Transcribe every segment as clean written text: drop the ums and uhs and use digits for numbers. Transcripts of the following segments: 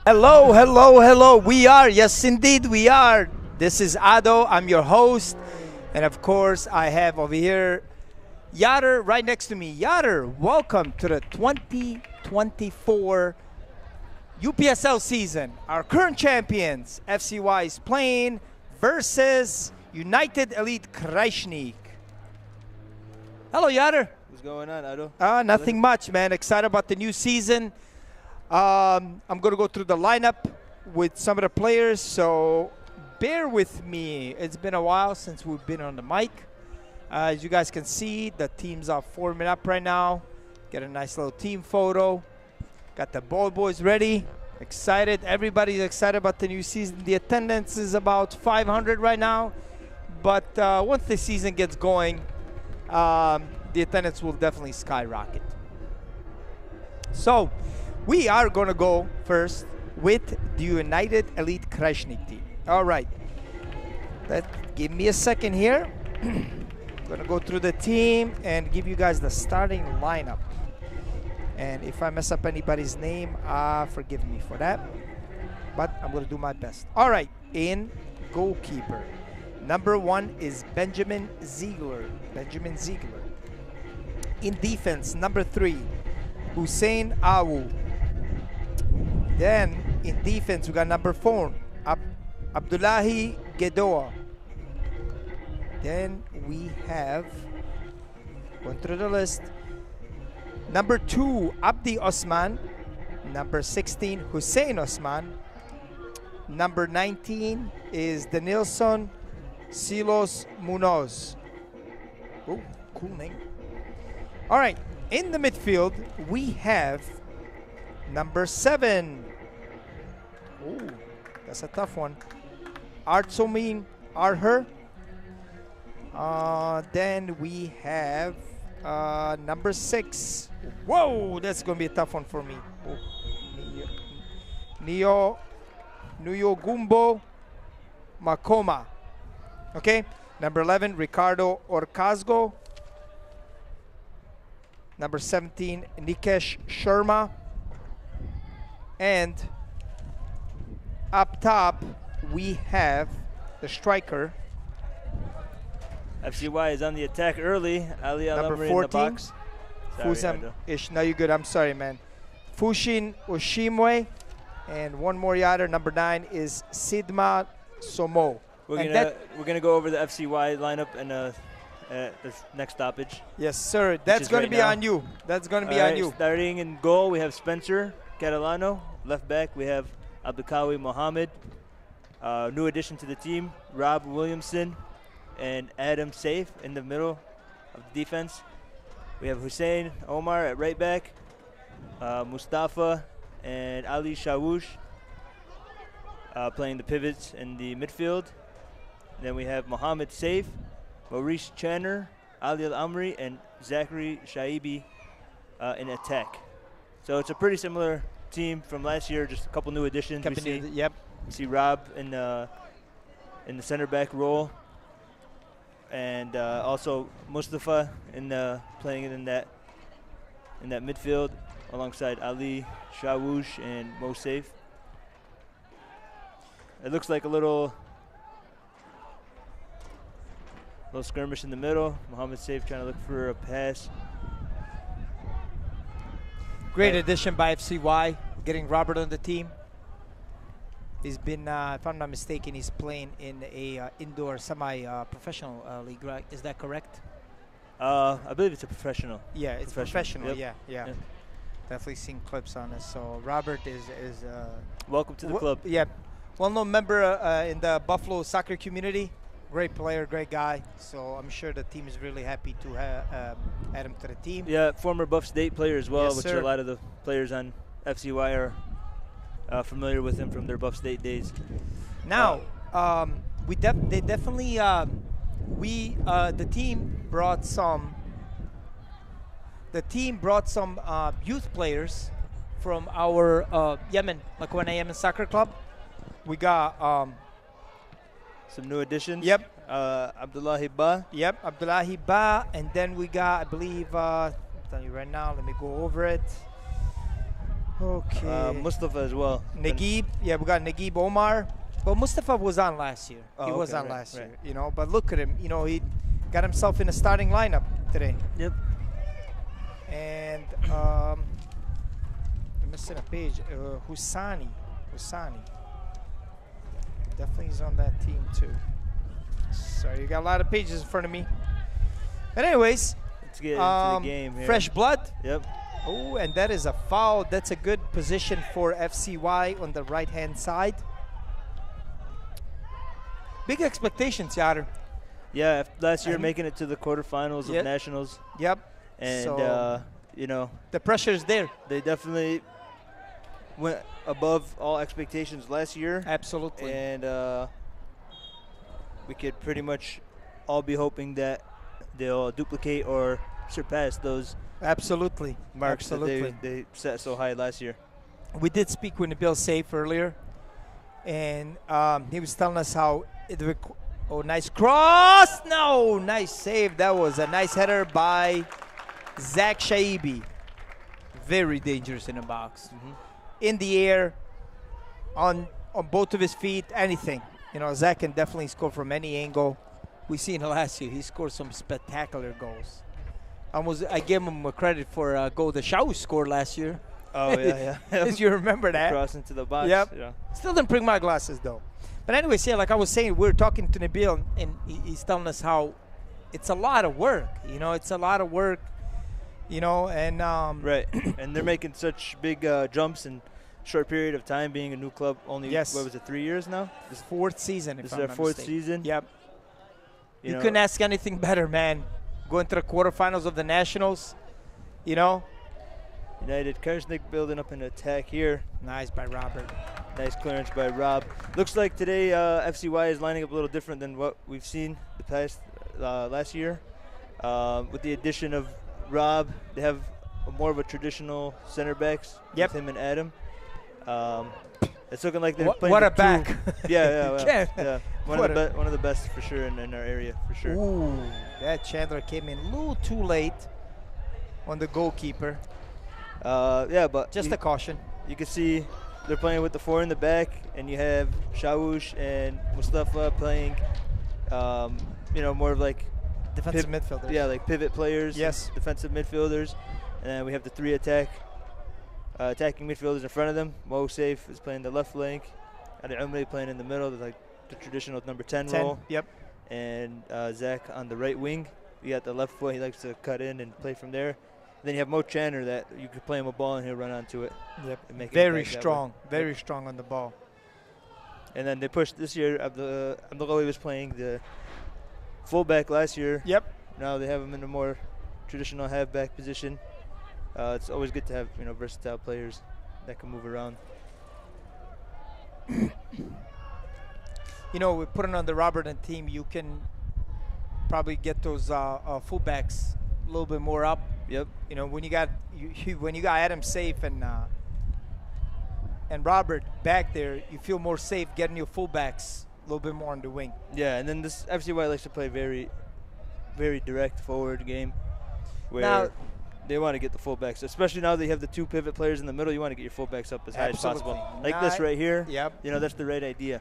Hello, hello, hello. We are, yes, indeed, we are. This is Ado. I'm your host. And of course, I have over here Yader right next to me. Yader, welcome to the 2024 UPSL season. Our current champions, FCY, is playing versus United Elite Krajisnik. Hello, Yader. What's going on, Ado? Nothing much, man. Excited about the new season. I'm going to go through the lineup with some of the players, so bear with me. It's been a while since we've been on the mic. As you guys can see, the teams are forming up right now. Get a nice little team photo. Got the ball boys ready. Excited. Everybody's excited about the new season. The attendance is about 500 right now, but once the season gets going, the attendance will definitely skyrocket. So we are going to go first with the United Elite Krajisnik team. All right. Give me a second here. I'm going to go through the team and give you guys the starting lineup. And if I mess up anybody's name, forgive me for that. But I'm going to do my best. All right. In goalkeeper, number 1 is Benjamin Ziegler. Benjamin Ziegler. In defense, number 3, Hussein Awu. Then in defense, we got number 4, Abdullahi Gedoa. Then we have, going through the list, number 2, Abdi Osman. Number 16, Hussein Osman. Number 19 is Denilson Silos Munoz. Oh, cool name. All right, in the midfield, we have number 7. Oh, that's a tough one. Artsomin Arher. Then we have number 6. Whoa, that's going to be a tough one for me. Oh. Nuyogumbo Makoma. Okay, number 11, Ricardo Orcazgo. Number 17, Nikesh Sharma. And up top, we have the striker. FCY is on the attack early. Ali Number Al-Amri 14, in the box. Fusam Ish. No, you're good. I'm sorry, man. Fushin Oshimwe. And one more Yader. Number 9 is Sidma Somo. We're gonna go over the FCY lineup and the next stoppage. Yes, sir. That's going to be on you. That's going to be on you. Starting in goal, we have Spencer Catalano. Left back, we have Abdulkawi Mohammed. New addition to the team, Rob Williamson and Adam Safe in the middle of the defense. We have Hussein Omar at right back, Mustafa and Ali Shawush playing the pivots in the midfield. Then we have Mohammed Saif, Maurice Channer, Ali Al-Amri, and Zachary Shaibi in attack. So it's a pretty similar team from last year, just a couple new additions. Yep. We see Rob in the center back role, and also Mustafa playing in that midfield alongside Ali Shawush and Mo Saif. It looks like a little skirmish in the middle. Mohammed Saif trying to look for a pass. Great addition by FCY, getting Robert on the team. He's been, if I'm not mistaken, he's playing in a indoor semi-professional league, right? Is that correct? I believe it's a professional. Yeah, it's professional. Yep. Yeah. Definitely seen clips on this. So Robert is welcome to the club. Yeah, well-known member in the Buffalo soccer community. Great player, great guy. So I'm sure the team is really happy to add him to the team. Yeah, former Buff State player as well, yes, which sir. a lot of the players on FCY are familiar with him from their Buff State days. Now, the team brought some. The team brought some youth players from our Yemen, Makwana Yemen Soccer Club. We got some new additions. Yep. Abdullahi Ba. Yep, Abdullahi Ba. And then we got, I believe, I'm telling you right now, let me go over it. Okay. Mustafa as well. Naguib, yeah, we got Naguib Omar. But Mustafa was on last year. Oh, He was okay, on right, last year, right. you know. But look at him, you know, he got himself in a starting lineup today. Yep. And I'm missing a page. Husani. Definitely is on that team too. Sorry, you got a lot of pages in front of me. But anyways, Let's get into the game here. fresh blood. Yep. Oh, and that is a foul. That's a good position for FCY on the right-hand side. Big expectations, Yader. Yeah, last year And- making it to the quarterfinals Yep. of nationals, Yep. and So- you know, The pressure is there. they definitely went above all expectations last year, Absolutely. and we could pretty much all be hoping that they'll duplicate or surpass those Absolutely. marks Absolutely. that they set so high last year. We did speak with Nabil Saif earlier, and he was telling us how oh, nice cross. No, nice save. That was a nice header by Zach Shaibi. Very dangerous in the box. In the air, on both of his feet, anything. You know, Zach can definitely score from any angle. We seen it last year. He scored some spectacular goals. I gave him credit for a goal the Shao scored last year. Oh yeah, yeah. As you remember that. Cross into the box. Yep. Yeah. Still didn't bring my glasses though. But anyways, yeah, like I was saying, we were talking to Nabil, and he's telling us how it's a lot of work. You know, it's a lot of work. You know, and Right, and they're making such big jumps in short period of time. Being a new club, only Yes. what was it, 3 years now? this fourth season. If This is I'm their not fourth mistaken. season. Yep. You know, couldn't ask anything better, man. Going to the quarterfinals of the Nationals. You know, United Krajisnik building up an attack here. nice by Robert. Nice clearance by Rob. Looks like today FCY is lining up a little different than what we've seen the past last year. With the addition of Rob, they have more of a traditional center backs. Yep. With him and Adam. It's looking like they're What, playing what a the back. two. Yeah. Yeah. Yeah. What One of the best for sure in our area, for sure. Ooh, that Chandler came in a little too late on the goalkeeper. Yeah, but Just a caution. you can see they're playing with the four in the back, and you have Shawush and Mustafa playing, more of like Defensive midfielders. yeah, like pivot players. Yes. Defensive midfielders, and then we have the three attacking midfielders in front of them. Mo Saif is playing the left flank, Ali Umri playing in the middle, like the traditional number 10 role, Yep. and Zach on the right wing. You got the left foot; he likes to cut in and play from there. Then you have Mo Channer that you could play him a ball and he'll run onto it. Yep. And make it Very back that way. strong. Very strong on the ball. And then they pushed this year. Abdullahi was playing the fullback last year. Yep. Now they have him in a more traditional halfback position. It's always good to have versatile players that can move around. We're putting on the Robert and team. You can probably get those fullbacks a little bit more up. Yep. When you got when you got Adam safe and Robert back there, you feel more safe getting your fullbacks a little bit more on the wing. Yeah, and then this FCY likes to play very, very direct forward game, where Now- they want to get the fullbacks, especially now that you have the two pivot players in the middle. You want to get your fullbacks up as high as Absolutely. possible, like this right here. Yep. That's the right idea,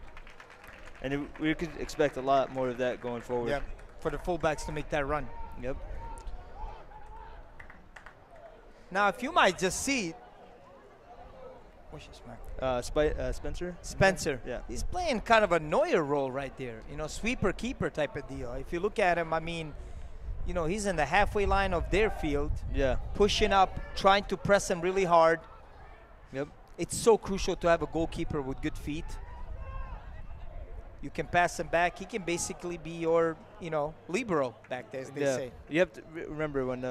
and we could expect a lot more of that going forward. Yep. For the fullbacks to make that run. Yep. Now, if you might just see, what's his name? Spencer. Spencer. Yeah. He's playing kind of a Neuer role right there. Sweeper keeper type of deal. If you look at him, I mean, he's in the halfway line of their field, Yeah. pushing up, trying to press him really hard. Yep. It's so crucial to have a goalkeeper with good feet. You can pass him back. He can basically be your, libero back there, as they say. You have to remember when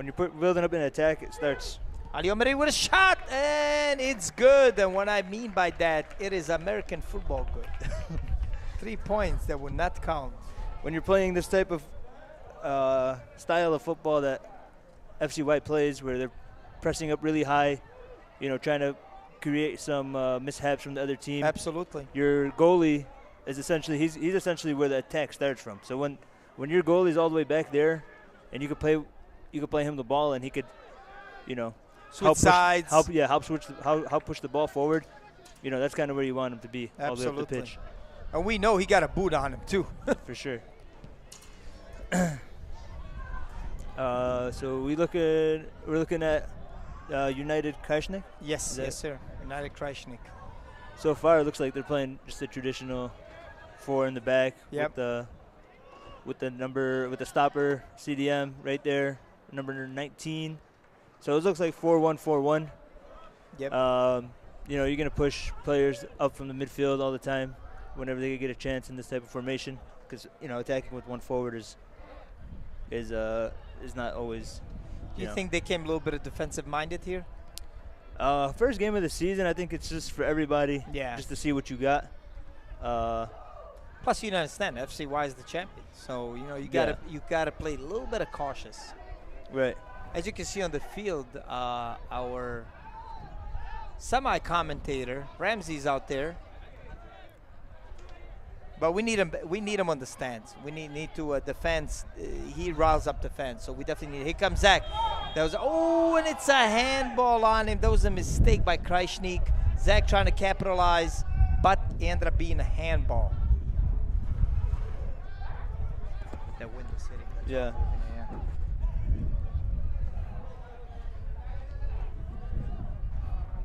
you're building up an attack, it starts. Ali Omari with a shot, and it's good. And what I mean by that, it is American football good. 3 points that will not count. When you're playing this type of style of football that FCY plays, where they're pressing up really high, trying to create some mishaps from the other team. Absolutely. Your goalie is essentially he's essentially where the attack starts from. So when your goalie's all the way back there, and you could play him the ball, and he could, switch sides. Help switch. Help push the ball forward. You know, that's kind of where you want him to be. Absolutely. All the way up the pitch. And we know he got a boot on him too. For sure. So we're looking at United Krajisnik. Yes, yes, sir. United Krajisnik. So far, it looks like they're playing just a traditional 4 in the back. Yep. With the stopper CDM right there, number 19. So it looks like 4-1-4-1. Yep. You know, you're gonna push players up from the midfield all the time whenever they get a chance in this type of formation, because you know attacking with one forward is not always. You think they came a little bit of defensive minded here? First game of the season, I think it's just for everybody. Yeah. Just to see what you got. Plus, you understand, FCY is the champion, so you know you gotta play a little bit of cautious. Right. As you can see on the field, our semi-commentator Ramsey's out there, but we need him. We need him on the stands. We need to defense. He riles up the fans, so we definitely need. Here comes Zach. That was and it's a handball on him. That was a mistake by Krajisnik. Zach trying to capitalize, but it ended up being a handball. That wind was hitting. Yeah.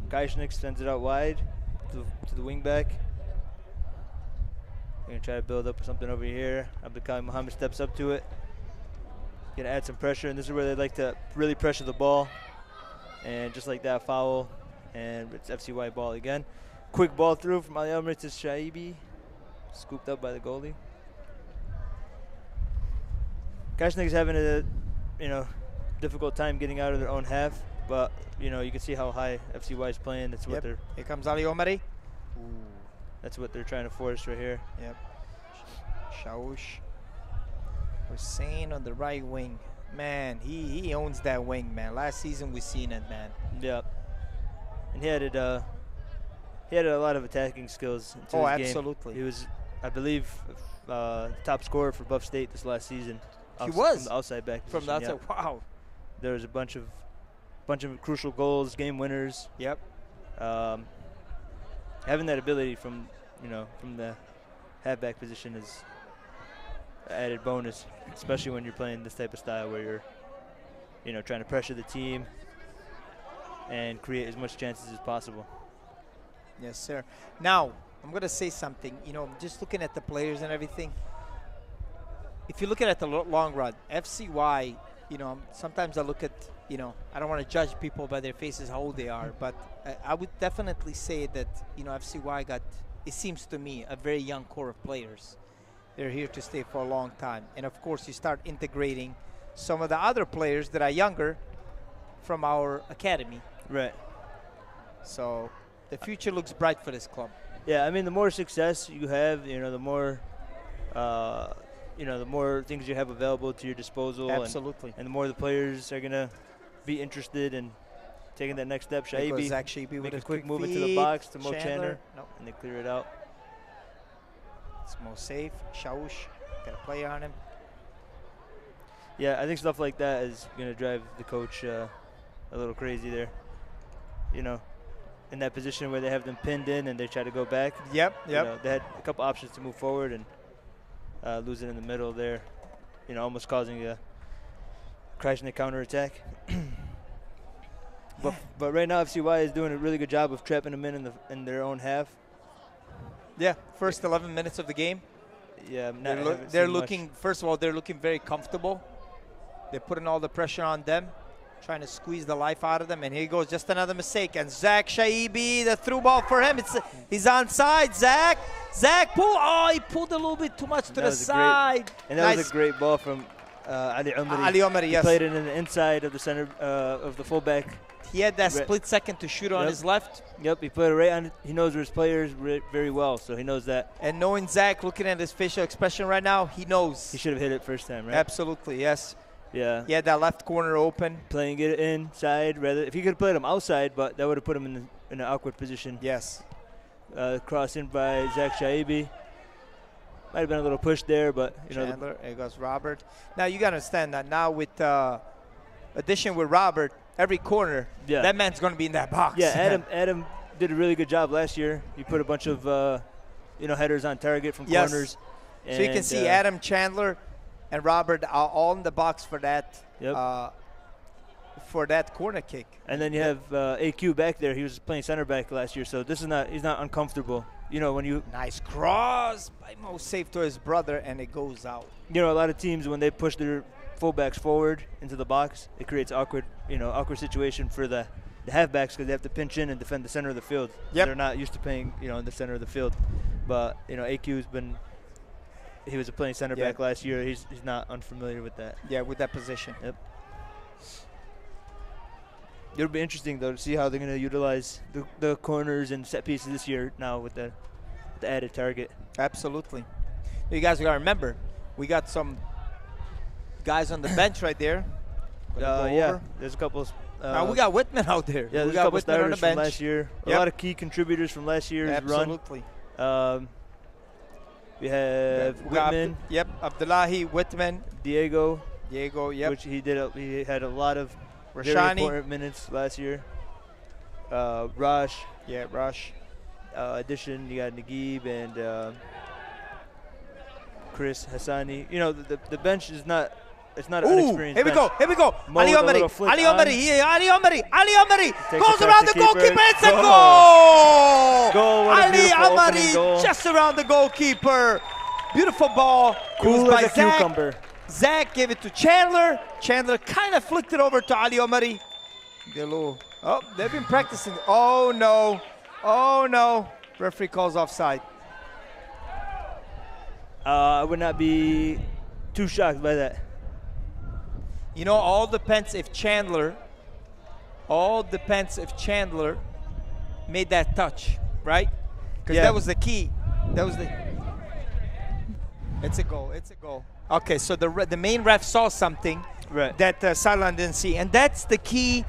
Krajisnik sends it out wide to the wing back. We're going to try to build up something over here. Abdelkawi Mohammed steps up to it. Going to add some pressure, and this is where they like to really pressure the ball. And just like that, foul, and it's FCY ball again. Quick ball through from Ali Amri to Shaibi. Scooped up by the goalie. Krajisnik is having a difficult time getting out of their own half. But, you know, you can see how high FCY is playing. That's what they're... Here comes Ali Omari. That's what they're trying to force right here. Yep. Shaush. Hussein on the right wing. Man, he owns that wing, man. Last season we seen it, man. Yep. And he had a lot of attacking skills into his game. Absolutely. He was, I believe, top scorer for Buff State this last season. He was. From the outside back position. From the outside, wow. There was a bunch of crucial goals, game winners. Yep. Having that ability from the halfback position is an added bonus, especially when you're playing this type of style where you're trying to pressure the team and create as much chances as possible. Yes, sir. Now, I'm going to say something. Just looking at the players and everything, if you look at it at the long run, FCY, sometimes I look at, I don't want to judge people by their faces, how old they are, but I would definitely say that, FCY got, it seems to me, a very young core of players. They're here to stay for a long time. And, of course, you start integrating some of the other players that are younger from our academy. Right. So the future looks bright for this club. Yeah, I mean, the more success you have, the more the more things you have available to your disposal. Absolutely. And the more the players are going to be interested in taking that next step. Shaibi make a quick move into the box to Mo Chandler, nope, and they clear it out. It's Mo safe. Shaush got a play on him. Yeah, I think stuff like that is going to drive the coach a little crazy there. In that position where they have them pinned in and they try to go back. Yep. They had a couple options to move forward and lose it in the middle there, almost causing a Krajisnik counterattack. But right now FCY is doing a really good job of trapping them in their own half. Yeah, first 11 minutes of the game. Yeah, they're looking. First of all, they're looking very comfortable. They're putting all the pressure on them, trying to squeeze the life out of them. And here goes, just another mistake. And Zach Shaibi, the through ball for him. He's onside. Zach pull. Oh, he pulled a little bit too much to the side. That was a great ball from Ali Omari. Ali Omari, yes. He played it in the inside of the center of the fullback. He had that split second to shoot on his left. Yep, he put it right on. He knows his players very well, so he knows that. And knowing Zach, looking at his facial expression right now, he knows. He should have hit it first time, right? Absolutely, yes. Yeah. He had that left corner open. Playing it inside, rather. If he could have played him outside, but that would have put him in an awkward position. Yes. Cross in by Zach Shaibi. Might have been a little push there, but Chandler, there goes Robert. Now you got to understand that now with addition with Robert, every corner, Yeah. that man's going to be in that box. Yeah, Adam did a really good job last year. He put a bunch of headers on target from Yes. corners. So you can see Adam, Chandler, and Robert are all in the box for that corner kick. And then you have AQ back there. He was playing center back last year, so he's not uncomfortable. When you nice cross by Mo, safe to his brother, and it goes out. A lot of teams when they push their fullbacks forward into the box, it creates awkward situation for the halfbacks because they have to pinch in and defend the center of the field. Yep. They're not used to playing in the center of the field. But AQ's he was playing center back last year. He's not unfamiliar with that. Yeah, with that position. Yep. It'll be interesting though to see how they're going to utilize the corners and set pieces this year now with the added target. Absolutely. You guys got to remember, we got some guys on the bench right there. Yeah, there's a couple. We got Whitman out there. Yeah, we there's got a couple Whitman on the starters bench from last year. Yep. A lot of key contributors from last year's Absolutely. run. We have Whitman. Abdullahi, Whitman, Diego. Yep. Which he had a lot of very Rashani. important minutes last year. Raj. Yeah, Rush. Addition, you got Naguib and Chris Hassani. The bench is not. It's not an unexperienced Here we go. Mo Ali with a Omari. little flick Ali on. Omari. Ali Omari. Takes Goes it around past the the goalkeeper. keeper. It's a Goal. goal. Goal, what a Ali beautiful Omari opening goal. just around the goalkeeper. Beautiful ball. Cool by as a Zach. cucumber. Zach gave it to Chandler. Chandler kind of flicked it over to Ali Omari. Oh, they've been practicing. Oh, no. Referee calls offside. I would not be too shocked by that. All depends if Chandler made that touch, right? Because that was the key. It's a goal. Okay, so the main ref saw something that sideline didn't see, and that's the key.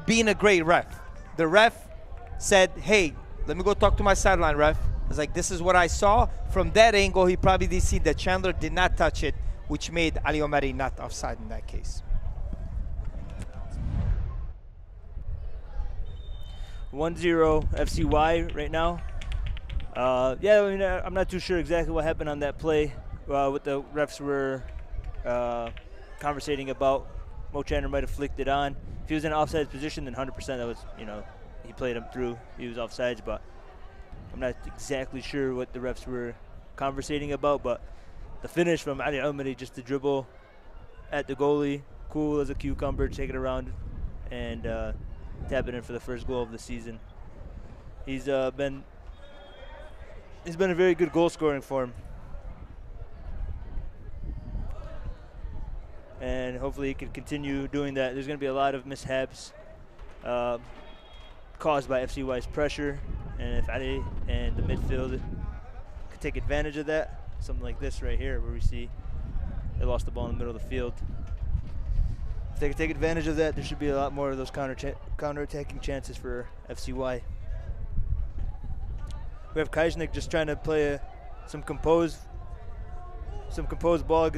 Being a great ref, the ref said, "Hey, let me go talk to my sideline ref." I was like, "This is what I saw." From that angle, he probably did see that Chandler did not touch it, which made Ali Omari not offside in that case. 1-0 FCY right now. I'm not too sure exactly what happened on that play. What the refs were conversating about. Mo Chandler might have flicked it on. If he was in an offside position, then 100% that was, he played him through. He was offsides, but I'm not exactly sure what the refs were conversating about. But the finish from Ali Omari, just to dribble at the goalie, cool as a cucumber, take it around, and tap it in for the first goal of the season. He's been a very good goal scoring for him. And hopefully he can continue doing that. There's going to be a lot of mishaps caused by FCY's pressure. And if Ali and the midfield could take advantage of that, something like this right here where we see they lost the ball in the middle of the field. If they could take advantage of that, there should be a lot more of those counter-attacking chances for FCY. We have Krajisnik just trying to play some composed ball,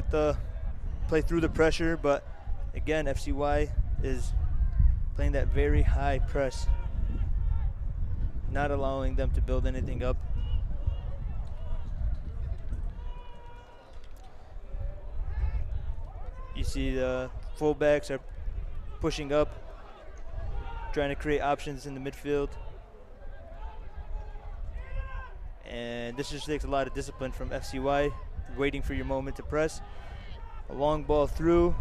play through the pressure, but again, FCY is playing that very high press, not allowing them to build anything up. You see the fullbacks are pushing up, trying to create options in the midfield. And this just takes a lot of discipline from FCY, waiting for your moment to press. A long ball through.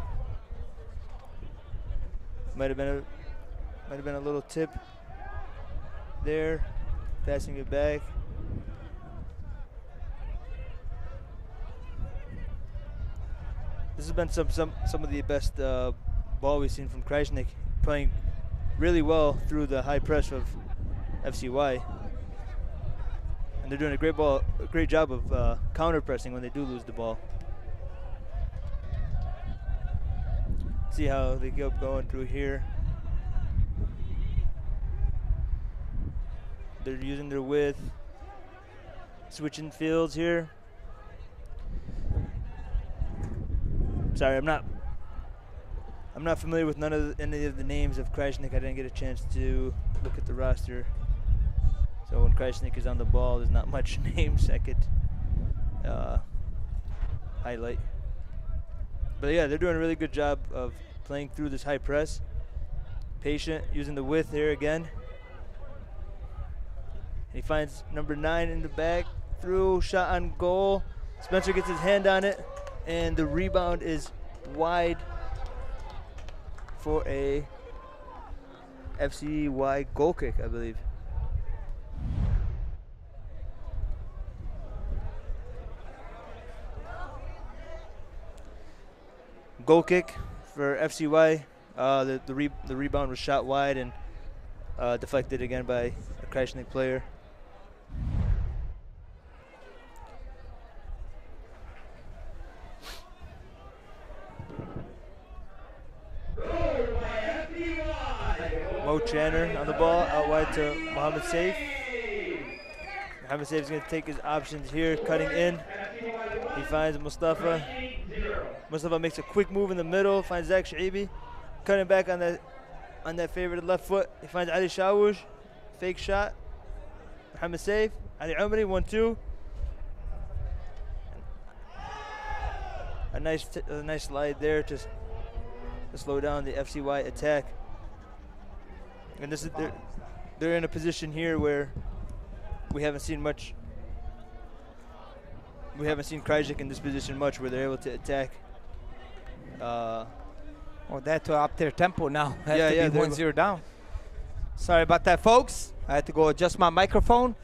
Might have been a little tip there. Passing it back. This has been some of the best ball we've seen from Krajisnik, playing really well through the high press of FCY. And they're doing a great job of counter pressing when they do lose the ball. See how they keep going through here. They're using their width, switching fields here. Sorry, I'm not I'm not familiar with any of the names of Krajisnik. I didn't get a chance to look at the roster. So when Krajisnik is on the ball, there's not much names I could highlight. But yeah, they're doing a really good job of playing through this high press. Patient, using the width here again. And he finds number 9 in the back, through, shot on goal. Spencer gets his hand on it, and the rebound is wide for a FCY goal kick, I believe. Goal kick for FCY. The rebound was shot wide and deflected again by a Krajisnik player. Mo Channer on the ball, out wide to Mohammed Saif. Mohammed Saif is going to take his options here, cutting in. He finds Mustafa. Mustafa makes a quick move in the middle, finds Zach Shaibi, cutting back on that favored left foot. He finds Ali Shawush, fake shot. Mohammed Saif, Ali Umri, 1-2. A nice slide there to slow down the FCY attack. And this is they're in a position here where we haven't seen much. We haven't seen Krajisnik in this position much, where they're able to attack. Well, they had to up their tempo now. Yeah, to be 1-0 down. Sorry about that, folks. I had to go adjust my microphone.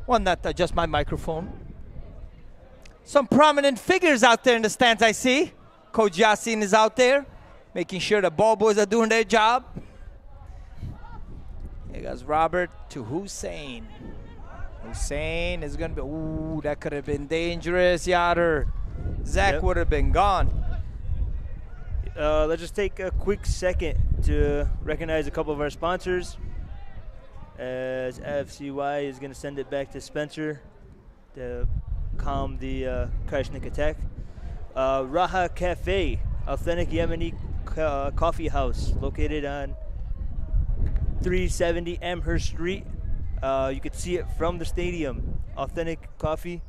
Well, not adjust my microphone. Some prominent figures out there in the stands, I see. Coach Yasin is out there, making sure the ball boys are doing their job. Here goes Robert to Hussein. Hussein is going to be, ooh, that could have been dangerous, Yader. Zach would have been gone. Let's just take a quick second to recognize a couple of our sponsors, as FCY is going to send it back to Spencer to calm the Krajisnik attack. Raha Cafe, authentic Yemeni coffee house, located on 370 Amherst Street. You could see it from the stadium. Authentic coffee,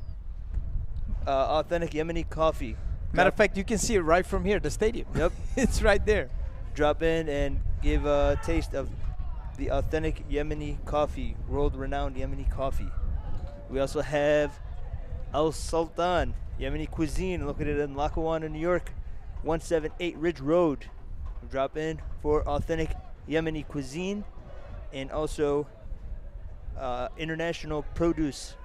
authentic Yemeni coffee. Matter of fact, you can see it right from here, the stadium. Yep. It's right there. Drop in and give a taste of the authentic Yemeni coffee, world-renowned Yemeni coffee. We also have Al Sultan Yemeni cuisine, located in Lackawanna, New York, 178 Ridge Road. Drop in for authentic Yemeni cuisine, and also international produce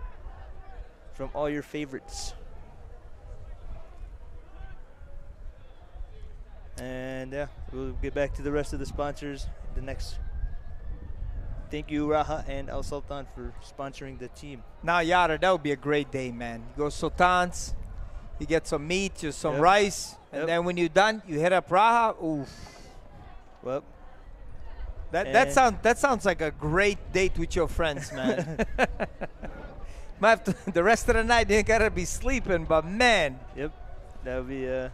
from all your favorites. And yeah, we'll get back to the rest of the sponsors the next. Thank you, Raha and Al Sultan, for sponsoring the team. Now, Yara, that would be a great day, man. You go Sultan's, you get some meat, just some rice, and then when you're done, you hit up Raha. Oof. Well, that sounds like a great date with your friends, man. Might have to, the rest of the night, you gotta be sleeping, but man. Yep, that would be.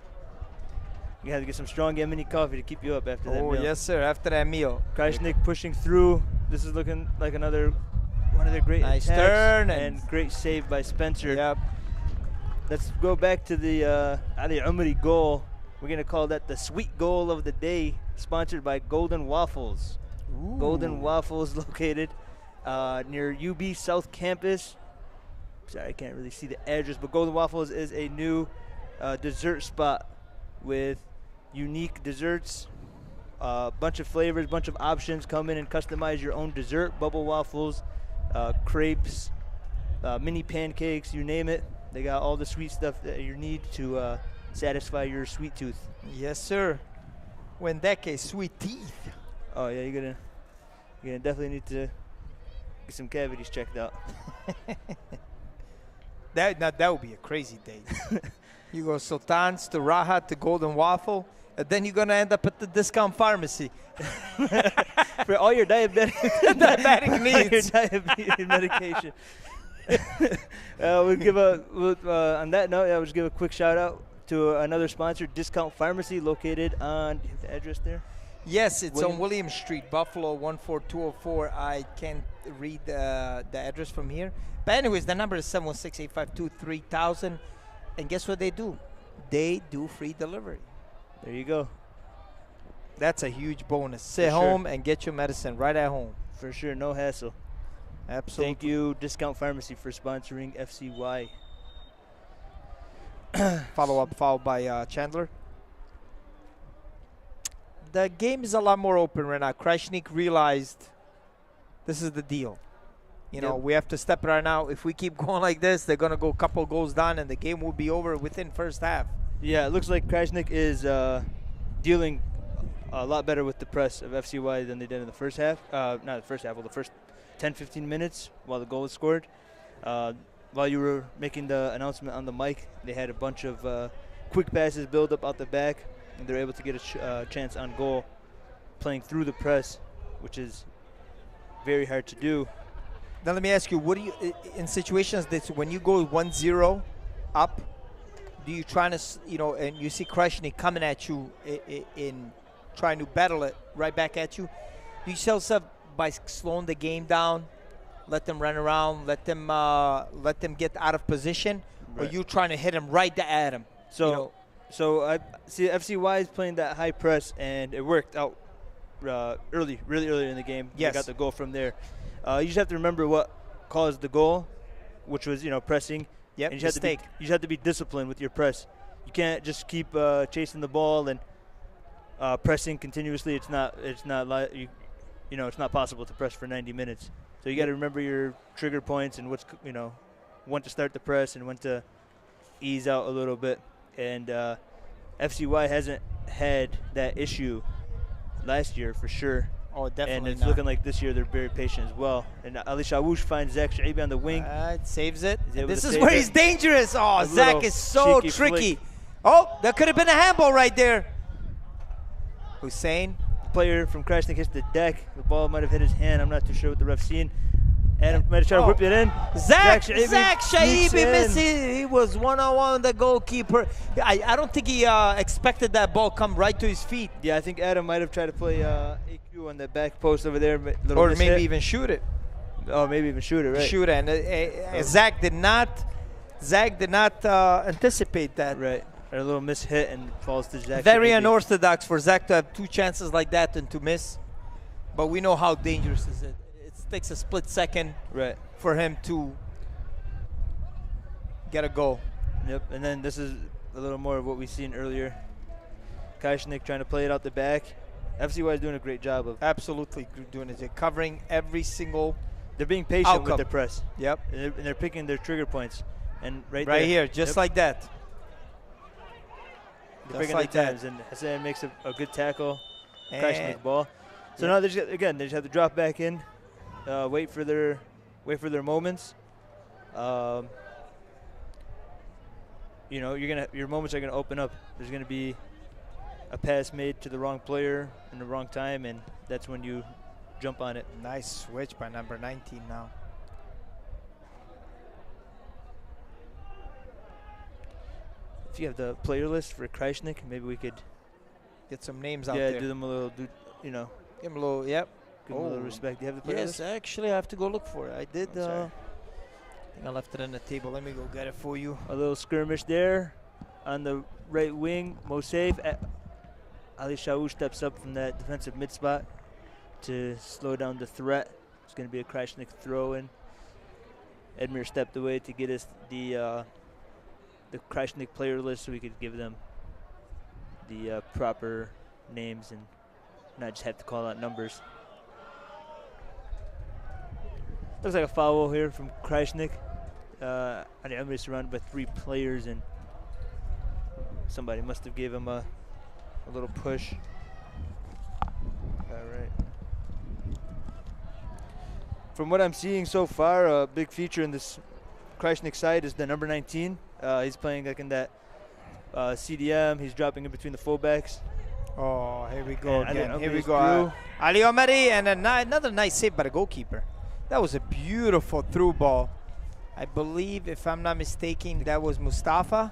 You have to get some strong Yemeni coffee to keep you up after that meal. Oh, yes, sir, after that meal. Krajisnik pushing through. This is looking like one of their great nice attacks, turn and great save by Spencer. Yep. Let's go back to the Ali Umri goal. We're going to call that the sweet goal of the day, sponsored by Golden Waffles. Ooh. Golden Waffles, located near UB South Campus. Sorry, I can't really see the address, but Golden Waffles is a new dessert spot with unique desserts, bunch of flavors, bunch of options. Come in and customize your own dessert, bubble waffles, crepes, mini pancakes, you name it. They got all the sweet stuff that you need to satisfy your sweet tooth. Yes, sir. Well, in that case, sweet teeth. Oh yeah, you're gonna definitely need to get some cavities checked out. That would be a crazy date. You go Sultan's to Raha to Golden Waffle, and then you're going to end up at the discount pharmacy. For all your diabetic needs. Your diabetes medication. We'll give on that note, we'll just give a quick shout out to another sponsor, Discount Pharmacy, located on, do you have the address there? Yes, it's on William Street, Buffalo, 14204. I can't read the address from here. But anyways, the number is 716-852-3000. And guess what they do? They do free delivery. There you go. That's a huge bonus. Sit home and get your medicine right at home. For sure, no hassle. Absolutely. Thank you, Discount Pharmacy, for sponsoring FCY. Follow-up foul by Chandler. The game is a lot more open right now. Krajisnik realized this is the deal. You know, we have to step right now. If we keep going like this, they're going to go a couple goals down, and the game will be over within first half. Yeah, it looks like Krajisnik is dealing a lot better with the press of FCY than they did in the first half. Not the first half, well, the first 10-15 minutes while the goal was scored. While you were making the announcement on the mic, they had a bunch of quick passes build up out the back, and they're able to get a chance on goal playing through the press, which is very hard to do. Now let me ask you, what do you, in situations that when you go 1-0 up, do you try to, you know, and you see Krajisnik coming at you in trying to battle it right back at you, do you sell stuff by slowing the game down, let them run around, let them get out of position, or you trying to hit them right at them? So, you know, so I see FCY is playing that high press, and it worked out really early in the game. Yes. They got the goal from there. You just have to remember what caused the goal, which was, you know, pressing. Yep, and you just have to be disciplined with your press. You can't just keep chasing the ball and pressing continuously. It's not you know, it's not possible to press for 90 minutes. So you got to remember your trigger points and what's, you know, when to start the press and when to ease out a little bit. And FCY hasn't had that issue last year for sure. Oh, definitely. And it's looking like this year they're very patient as well. And Ali Shawoosh finds Zach Shaibi on the wing. Saves it. This is where he's dangerous. Oh, Zach is so tricky. Flick. Oh, that could have been a handball right there. Hussein. The player from Krajisnik hits the deck. The ball might have hit his hand. I'm not too sure what the ref's seen. Adam might have tried to whip it in. Zach Shaibi missed it. He was one-on-one with the goalkeeper. I don't think he expected that ball come right to his feet. Yeah, I think Adam might have tried to play AQ on that back post over there. Or maybe even shoot it. Oh, maybe even shoot it, right? Shoot it. And Zach did not anticipate that. Right. A little miss hit and falls to Zach. Very unorthodox for Zach to have two chances like that and to miss. But we know how dangerous is it. It takes a split second for him to get a goal. Yep, and then this is a little more of what we've seen earlier. Krajisnik trying to play it out the back. FCY is doing a great job of absolutely doing it. They're covering every single They're being patient with their press. Yep. And they're picking their trigger points. And right here, just like that. They're picking their times, and Hassan makes a good tackle. Krajisnik ball. So now they just have to drop back in, wait for their moments. You know, your moments are gonna open up. There's gonna be a pass made to the wrong player in the wrong time, and that's when you jump on it. Nice switch by number 19 now. If you have the player list for Krajisnik, maybe we could get some names out there. Yeah, do them a little, you know. Give them a little, give them a little respect. Do you have the player list? Yes, actually, I have to go look for it. I did. I think I left it on the table. Let me go get it for you. A little skirmish there on the right wing. Mosaif. Ali Shawoosh steps up from that defensive mid spot to slow down the threat. It's going to be a Krajisnik throw in. Edmir stepped away to get us the Krajisnik player list so we could give them the proper names and not just have to call out numbers. Looks like a foul here from Krajisnik. Everybody's surrounded by 3 players, and somebody must have gave him a little push. All right. From what I'm seeing so far, a big feature in this Krajisnik side is the number 19. He's playing like in that CDM. He's dropping in between the fullbacks. Oh, here we go again. Here we go. Through. Ali Omari, and another nice save by the goalkeeper. That was a beautiful through ball. I believe, if I'm not mistaken, that was Mustafa.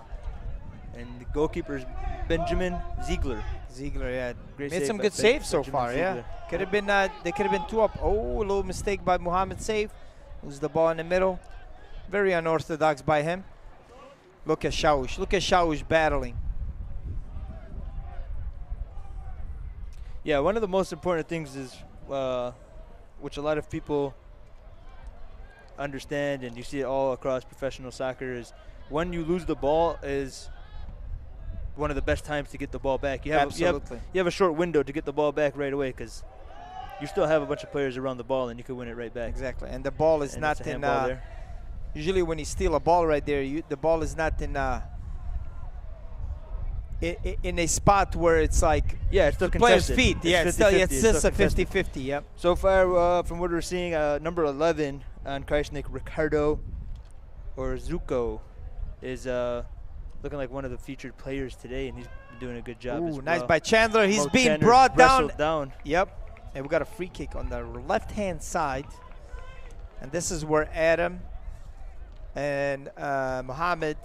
And the goalkeeper is Benjamin Ziegler. Ziegler, yeah. Great Made save some by good saves so Benjamin far, yeah. Ziegler. Could have been, they could have been 2 up. Oh, a little mistake by Mohammed Saif. Lose the ball in the middle. Very unorthodox by him. Look at Shaush. Look at Shaush battling. Yeah, one of the most important things is, which a lot of people understand, and you see it all across professional soccer, is when you lose the ball is one of the best times to get the ball back. You have a short window to get the ball back right away because you still have a bunch of players around the ball and you can win it right back. Exactly, and the ball is not in. There. Usually, when you steal a ball right there, the ball is not in a spot where it's like it's still the player's contested. feet. It's just a 50-50. Yep. So far, from what we're seeing, number 11 on Krajisnik, Ricardo Orzuko, is looking like one of the featured players today, and he's doing a good job. Ooh, as nice well. by Chandler. He's being Chandler's brought wrestled down. Yep. And we got a free kick on the left-hand side, and this is where Adam and Mohammed,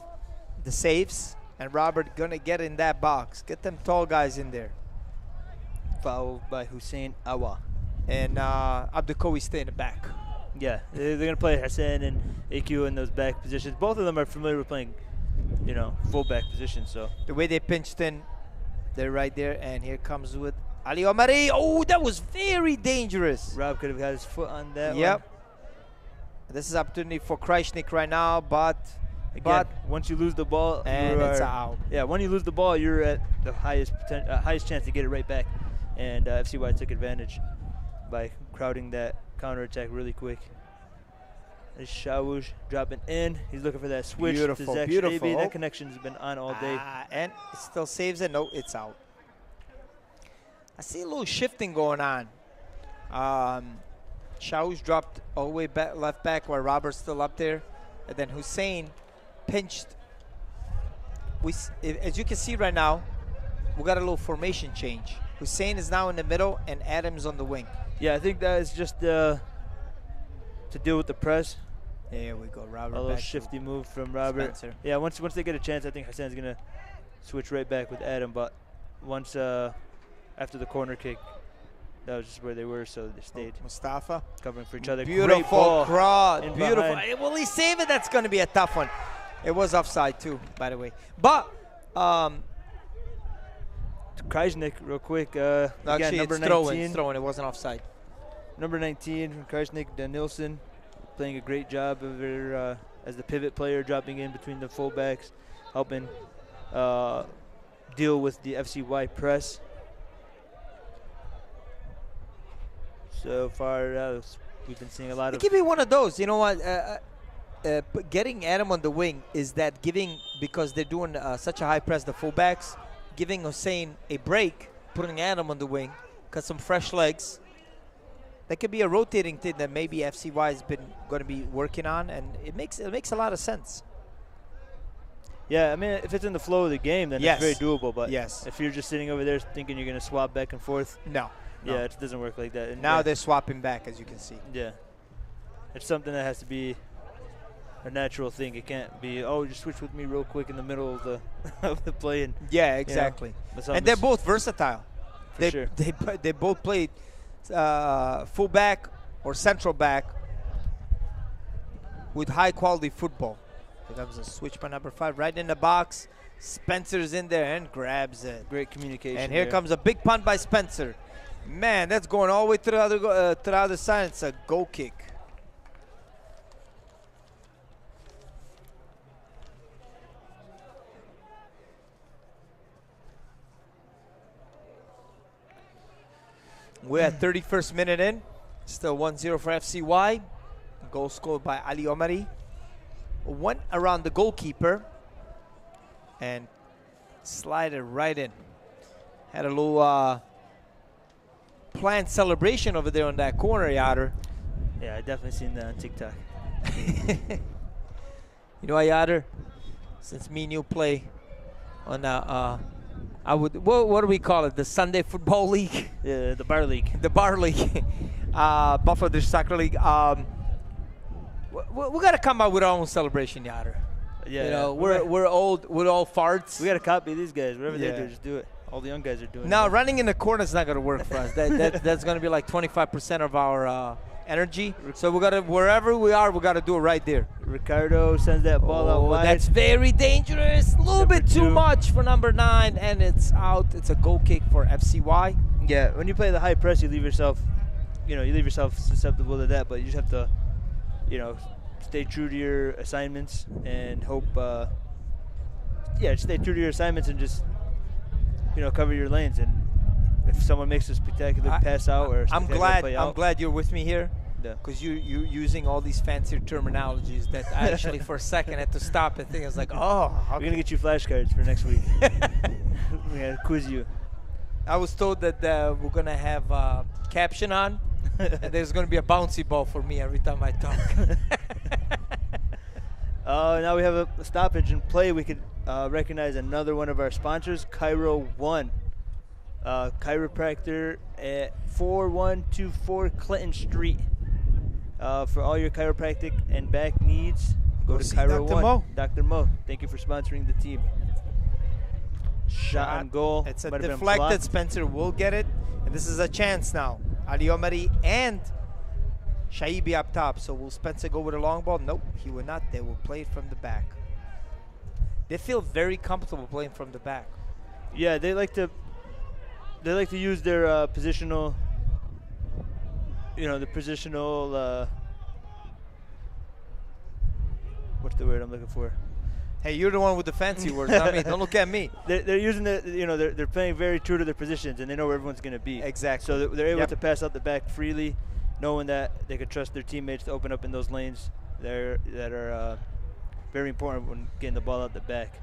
the saves, and Robert gonna get in that box. Get them tall guys in there. Foul by Hussein Awa. And Abdukowi stay in the back. Yeah, they're going to play Hassan and AQ in those back positions. Both of them are familiar with playing, full back positions. So the way they pinched in, they're right there. And here comes with Ali Omari. Oh, that was very dangerous. Rob could have had his foot on that one. Yep. This is opportunity for Krajisnik right now, but once you lose the ball, and it's out. Yeah, when you lose the ball, you're at the highest chance to get it right back. And FCY took advantage by crowding that counterattack really quick. There's Shawush dropping in. He's looking for that switch to Zach Shaby. That connection's been on all day. And it still saves it. No, it's out. I see a little shifting going on. Shawush dropped all the way back, left back while Robert's still up there. And then Hussein pinched. As you can see right now, we got a little formation change. Hussein is now in the middle and Adams on the wing. Yeah, I think that is just to deal with the press. There we go, Robert. A little shifty move from Robert. Spencer. Yeah, once they get a chance, I think Hassan's going to switch right back with Adam. But once after the corner kick, that was just where they were, so they stayed. Mustafa covering for each other. Beautiful cross. Beautiful. Behind. Will he save it? That's going to be a tough one. It was offside too, by the way. But Krajisnik, real quick. Actually, again, number it's 19. throwing. It wasn't offside. Number 19 from Krajisnik, Danielson, playing a great job of her, as the pivot player, dropping in between the fullbacks, helping deal with the FCY press. So far, we've been seeing a lot of. It could be one of those. You know what? Getting Adam on the wing is that giving, because they're doing such a high press, the fullbacks, giving Hussein a break, putting Adam on the wing, got some fresh legs. That could be a rotating thing that maybe FCY has been going to be working on, and it makes a lot of sense. Yeah, I mean, if it's in the flow of the game, then it's very doable. But if you're just sitting over there thinking you're going to swap back and forth, no. Yeah, it doesn't work like that. And now they're swapping back, as you can see. Yeah, it's something that has to be a natural thing. It can't be, oh, just switch with me real quick in the middle of the of the play. And, yeah, exactly. And they're both versatile. They both played full back or central back with high quality football. Here comes a switch by number 5 right in the box. Spencer's in there and grabs it. Great communication. And here comes a big punt by Spencer. Man, that's going all the way to the other side. It's a goal kick. We're at 31st minute in. Still 1-0 for FCY. Goal scored by Ali Omari. Went around the goalkeeper and slided right in. Had a little planned celebration over there on that corner, Yader. Yeah, I definitely seen that on TikTok. You know what, Yader? Since me and you play on what do we call it? The Sunday Football League? Yeah, the Bar League. The Bar League. Buffalo Soccer League. We got to come out with our own celebration, Yader. Yeah, You know, we're old farts. We got to copy these guys. Whatever Yeah. they do, just do it. All the young guys are doing Now, it. running in the corner is not going to work for us. That's going to be like 25% of our energy. So we got to, wherever we are, we got to do it right there. Ricardo sends that ball out wide. That's very dangerous. A little Number bit too 2. much for number 9, and it's out. It's a goal kick for FCY. Yeah, when you play the high press, you leave yourself, susceptible to that. But you just have to, stay true to your assignments and hope. Stay true to your assignments and just, cover your lanes. And if someone makes a spectacular pass out or I'm play glad you're with me here. Yeah. Because you using all these fancy terminologies that I actually for a second had to stop and think. I was like, oh. We're going to get you flashcards for next week. We're going to quiz you. I was told that we're going to have a caption on, and there's going to be a bouncy ball for me every time I talk. Now we have a stoppage in play. We could recognize another one of our sponsors, Chiro 1. Chiropractor at 4124 Clinton Street. For all your chiropractic and back needs, go to see Chiro Dr. 1. Mo. Dr. Mo, thank you for sponsoring the team. Shot on goal. It's a Might have been deflected. blocked. Spencer will get it, and this is a chance now. Ali Omari and Shaibi up top. So will Spencer go with a long ball? Nope, he will not. They will play it from the back. They feel very comfortable playing from the back. Yeah, they like to use their positional. The positional. What's the word I'm looking for? Hey, you're the one with the fancy words, not me. Don't look at me. They're using they're playing very true to their positions, and they know where everyone's going to be. Exactly. So they're able to pass out the back freely, knowing that they could trust their teammates to open up in those lanes that are very important when getting the ball out the back.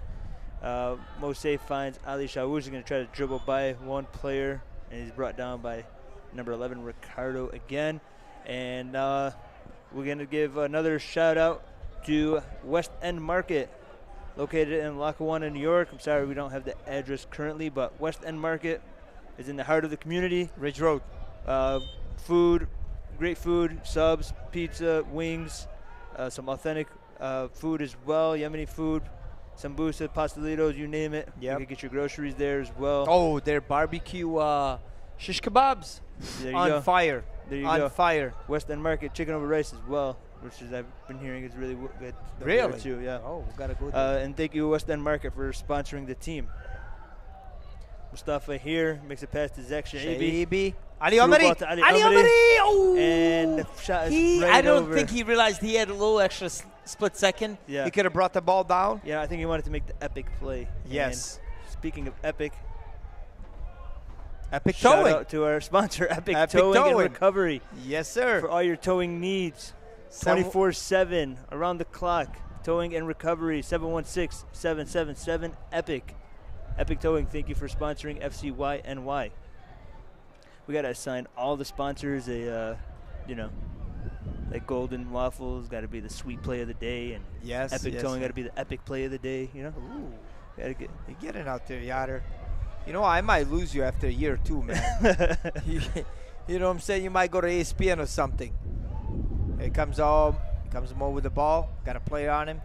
Mo Safe finds Ali Shawush is going to try to dribble by one player, and he's brought down by number 11, Ricardo again. And we're going to give another shout out to West End Market, located in Lackawanna, New York. I'm sorry we don't have the address currently, but West End Market is in the heart of the community. Ridge Road. Food, great food, subs, pizza, wings, some authentic food as well, Yemeni food, sambusa, pastelitos, you name it. Yep. You can get your groceries there as well. Oh, their barbecue shish kebabs. There you On go. fire. There you On go. fire. West End Market, chicken over rice as well, which is I've been hearing is really good. Really? Too, yeah. Oh, we gotta go there. And thank you, West End Market, for sponsoring the team. Mustafa here makes a pass to Zach Shaibi. Shaibi. Ali Through Omari. ball to Ali Ali Omari. Omari. Oh. And the shot is right I don't over. think he realized he had a little extra split second. Yeah. He could have brought the ball down. Yeah, I think he wanted to make the epic play. Yes. And speaking of epic, Epic shout towing. out to our sponsor, Epic Epic Towing and Towing. Recovery. Yes, sir. For all your towing needs, 24/7, around the clock. Towing and Recovery, 716-777-EPIC. Epic Towing, thank you for sponsoring FCY NY. We got to assign all the sponsors like Golden Waffles got to be the sweet play of the day, and Yes. Epic yes. Towing got to be the epic play of the day, Ooh. Got to get. You're getting out there, Yatter. You know, I might lose you after a year or two, man. You know what I'm saying? You might go to ESPN or something. Here comes Mo with the ball. Got to play on him.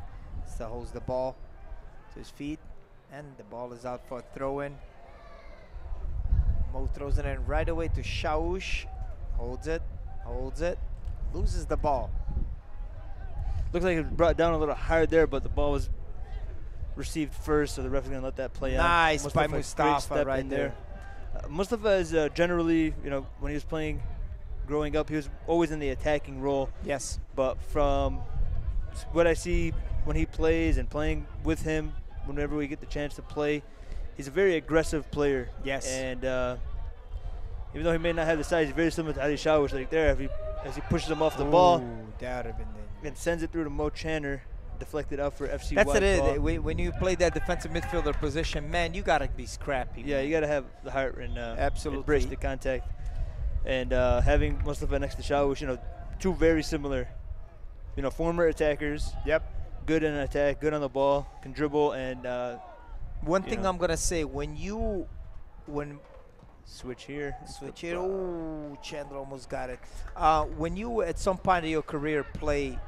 Still holds the ball to his feet. And the ball is out for a throw-in. Mo throws it in right away to Shaush. Holds it. Loses the ball. Looks like it was brought down a little hard there, but the ball was received first, so the ref is going to let that play out. Nice by great Mustafa step right in there. Mustafa is generally, when he was playing growing up, he was always in the attacking role. Yes. But from what I see when he plays and playing with him, whenever we get the chance to play, he's a very aggressive player. Yes. And even though he may not have the size, he's very similar to Ali Shawish, like there, as he pushes him off the ball That would have been and sends it through to Mo Channer, deflected out for FCY. That's it. ball. When you play that defensive midfielder position, man, you gotta be scrappy. Yeah, you got to have the heart and Absolutely. embrace the contact. And having Mustafa next to Shawish, two very similar, former attackers. Yep. Good in attack, good on the ball, can dribble, and One thing I'm gonna say, when switch here. switch it, oh, Chandler almost got it. When you at some point of your career play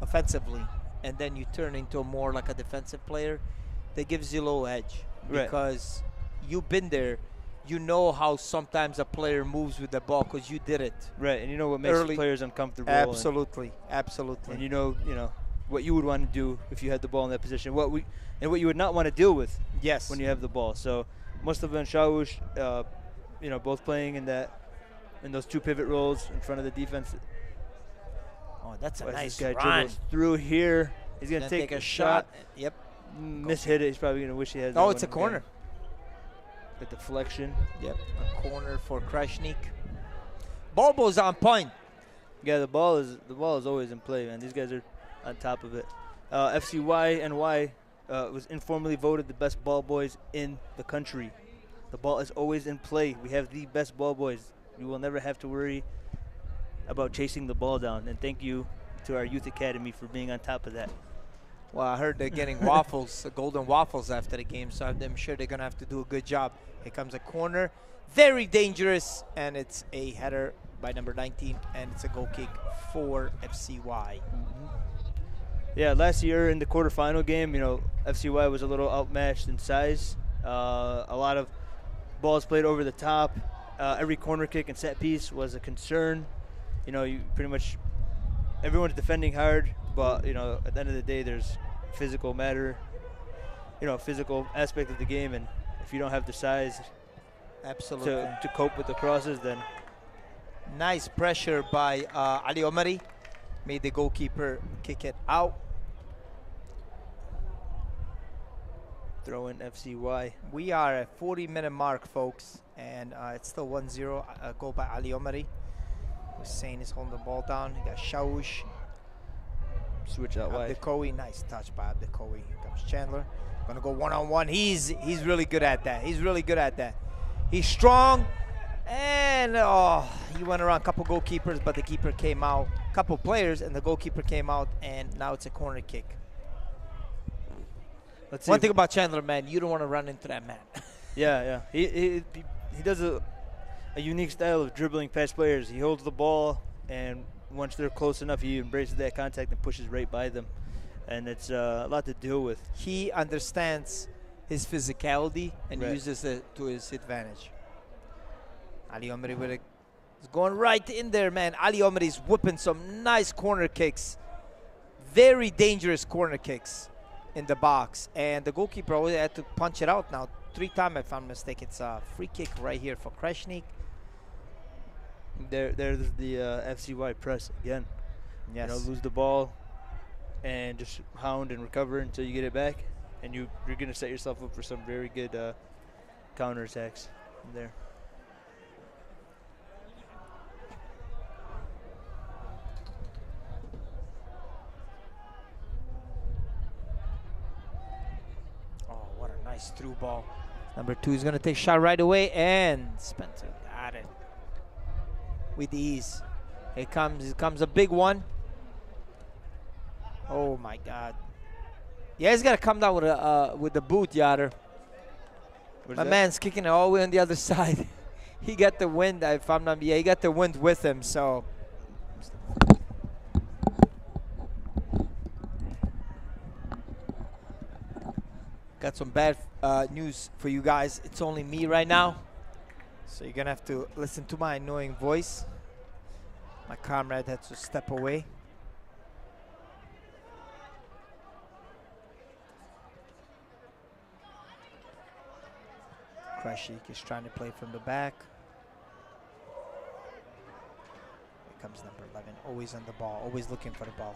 offensively, and then you turn into a more like a defensive player, that gives you a little edge. Right. Because you've been there. You know how sometimes a player moves with the ball because you did it. Right, and you know what makes Early. players uncomfortable. Absolutely, absolutely. And you know what you would want to do if you had the ball in that position. What you would not want to deal with. Yes. When you have the ball. So Mustafa and Shawush, both playing in those two pivot roles in front of the defense. Oh, that's a nice guy run. dribbles through here. He's gonna take a shot. Yep. Mishit it. He's probably gonna wish he had. Oh, it's a corner. A deflection. Yep. A corner for Krajisnik. Bobo's on point. Yeah, the ball is always in play, man. These guys are on top of it. FCY NY was informally voted the best ball boys in the country. The ball is always in play. We have the best ball boys. You will never have to worry about chasing the ball down. And thank you to our youth academy for being on top of that. Well, I heard they're getting waffles, golden waffles after the game, so I'm sure they're going to have to do a good job. Here comes a corner. Very dangerous, and it's a header by number 19, and it's a goal kick for FCY. Yeah, last year in the quarterfinal game, FCY was a little outmatched in size. A lot of balls played over the top. Every corner kick and set piece was a concern. You pretty much everyone's defending hard, but at the end of the day, there's physical matter, physical aspect of the game, and if you don't have the size, absolutely, to cope with the crosses, then nice pressure by Ali Omari, made the goalkeeper kick it out. Throw in FCY. We are at 40-minute mark, folks, and it's still 1-0. A goal by Ali Omari. Hussein is holding the ball down. He got Shawush. Switch out wide. Abdelkowi, nice touch by Abdelkowi. Here comes Chandler. Gonna go one-on-one. He's really good at that. He's really good at that. He's strong, and he went around a couple goalkeepers, but the keeper came out. Couple players, and the goalkeeper came out, and now it's a corner kick. One thing about Chandler, man, you don't want to run into that man. Yeah. He does a unique style of dribbling past players. He holds the ball, and once they're close enough, he embraces that contact and pushes right by them. And it's a lot to deal with. He understands his physicality and uses it to his advantage. Ali Omari is going right in there, man. Ali Omari is whipping some nice corner kicks. Very dangerous corner kicks in the box. And the goalkeeper always had to punch it out now. 3 times, if I'm mistaken. It's a free kick right here for Krajisnik. There's the FCY press again. Yes. Lose the ball and just hound and recover until you get it back, and you're going to set yourself up for some very good counterattacks there. Oh, what a nice through ball. Number 2 is going to take a shot right away, and Spencer got it with ease. Here comes a big one. Oh my God! Yeah, he's got to come down with the boot, Yader. My man's kicking it all the way on the other side. He got the wind. If I'm not, he got the wind with him. So. Got some bad news for you guys. It's only me right now, so you're gonna have to listen to my annoying voice. My comrade had to step away. Krajisnik is trying to play from the back. Here comes number 11, always on the ball, always looking for the ball.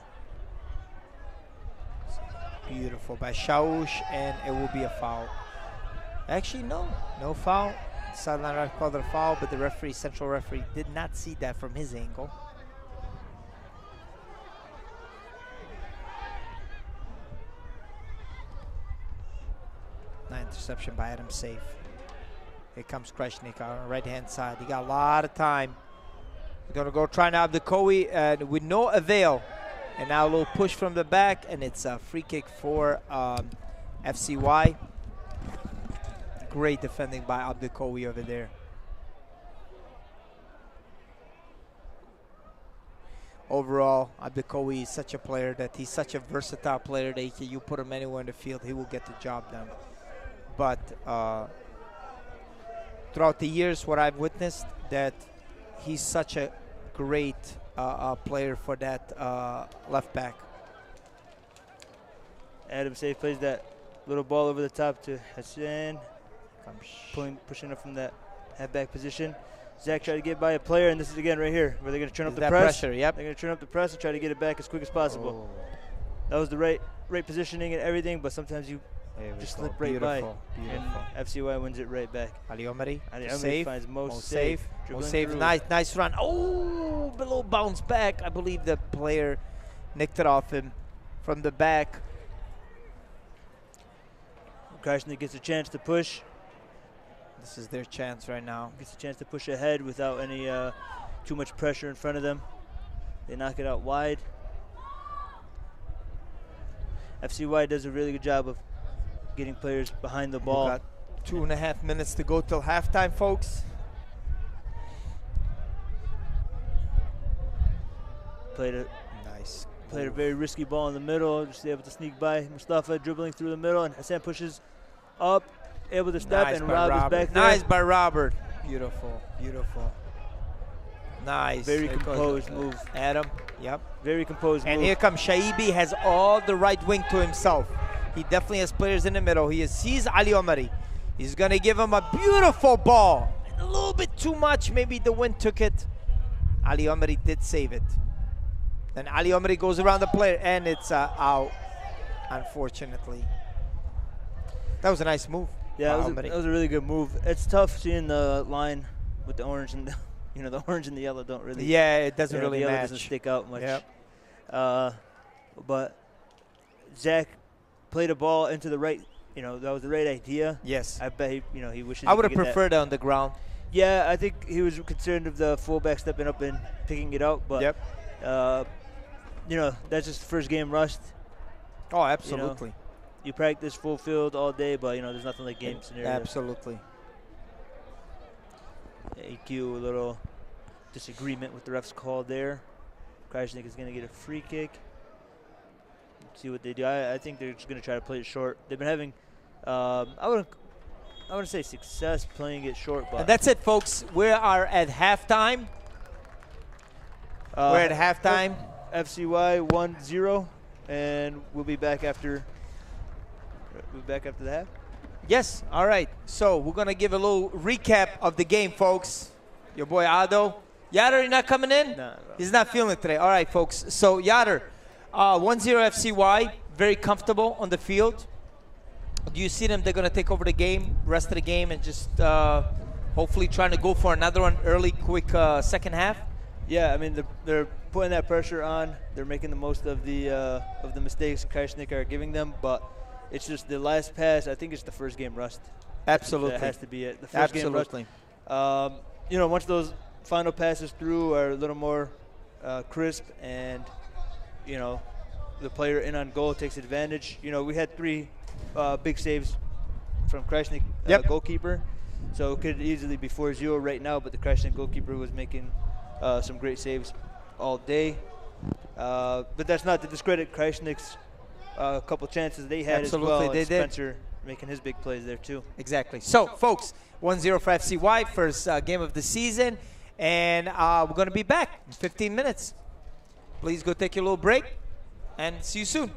Beautiful by Shawush, and it will be a foul. Actually, no foul. Sideline ref called it a foul, but the central referee, did not see that from his angle. Nice interception by Adam Safe. Here comes Krajisnik on the right-hand side. He got a lot of time. He's going to go try now Abdelkowi, and with no avail. And now a little push from the back, and it's a free kick for FCY. Great defending by Abdelkowi over there. overall, Abdikawi is such a player that he's such a versatile player that you put him anywhere in the field, he will get the job done. But throughout the years, what I've witnessed, that he's such a great player for that left back. Adam Safe plays that little ball over the top to Hassan, pushing up from that halfback position. Zach tried to get by a player, and this is again right here where they're going to turn up the press. Pressure, yep. They're going to turn up the press and try to get it back as quick as possible. Oh. That was the right positioning and everything, but sometimes you just slip right by. And FCY wins it right back. Ali Omari, Omari finds Mo Safe. Nice run. Oh, below bounce back. I believe the player nicked it off him from the back. Krajisnik gets a chance to push. This is their chance right now. Gets a chance to push ahead without any too much pressure in front of them. They knock it out wide. FCY does a really good job of getting players behind the ball. We've got 2.5 minutes to go till halftime, folks. Played a very risky ball in the middle, just able to sneak by Mustafa, dribbling through the middle, and Hassan pushes up, able to step, and Rob is back there. Nice by Robert. Beautiful, beautiful. Nice. Very composed move. Adam, yep. Very composed move. And here comes Shaibi, has all the right wing to himself. He definitely has players in the middle. He sees Ali Omari. He's going to give him a beautiful ball. A little bit too much. Maybe the wind took it. Ali Omari did save it. Then Ali Omari goes around the player, and it's out, unfortunately. That was a nice move. Yeah, that was a really good move. It's tough seeing the line with the orange and the, the orange and the yellow don't really. Yeah, it doesn't really the yellow match. Doesn't stick out much. Yep. But Zach played a ball into the right. That was the right idea. Yes. I bet he wishes. I would have preferred it on the ground. Yeah, I think he was concerned of the fullback stepping up and picking it out. But yep. That's just the first game rust. Oh, absolutely. You practice full field all day, but there's nothing like game scenario. Absolutely. AQ, a little disagreement with the ref's call there. Krajisnik is going to get a free kick. Let's see what they do. I think they're just going to try to play it short. They've been having, I wouldn't say success playing it short, but and that's it, folks. We are at halftime. We're at halftime. FCY 1-0, and we'll be back after. The half? Yes, all right. So we're going to give a little recap of the game, folks. Your boy Ado. Yader, you're not coming in? No. He's not feeling it today. All right, folks. So Yader, 1-0 FCY, very comfortable on the field. Do you see them? They're going to take over the game, rest of the game, and just hopefully trying to go for another one early, quick second half? Yeah, I mean, they're putting that pressure on. They're making the most of the mistakes Krajisnik are giving them, but it's just the last pass. I think it's the first game rust. Absolutely. That has to be it. The first game rust. Once those final passes through are a little more crisp and, the player in on goal takes advantage. We had 3 big saves from Krajisnik goalkeeper, so it could easily be 4-0 right now, but the Krajisnik goalkeeper was making some great saves all day. But that's not to discredit Krajisnik's a couple chances they had Absolutely, as well. they and did. Spencer making his big plays there too. Exactly. So, folks, 1-0 for FCY, first game of the season, and we're going to be back in 15 minutes. Please go take your little break, and see you soon.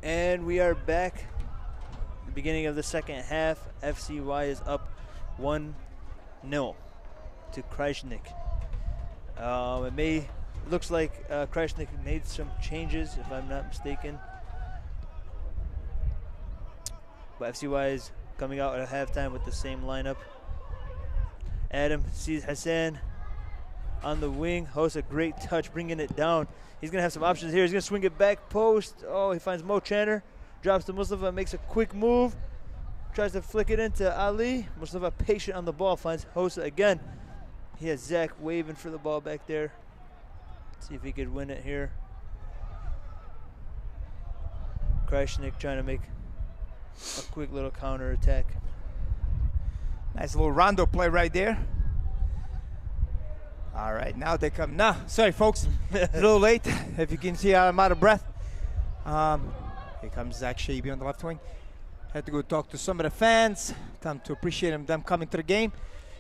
And we are back. The beginning of the second half. FCY is up 1-0 to Krajisnik. It looks like Krajisnik made some changes, if I'm not mistaken. But FCY is coming out at halftime with the same lineup. Adam sees Hassan on the wing. Hosts a great touch, bringing it down. He's going to have some options here. He's going to swing it back post. Oh, he finds Mo Channer. Drops to Mustafa, makes a quick move. Tries to flick it into Ali. Mustafa patient on the ball, finds Hosa again. He has Zach waving for the ball back there. See if he could win it here. Krajisnik trying to make a quick little counter attack. Nice little rondo play right there. All right, now they come. Nah, sorry, folks. A little late. If you can see, I'm out of breath. Here comes Zach Shaby on the left wing. Had to go talk to some of the fans. Time to appreciate them coming to the game.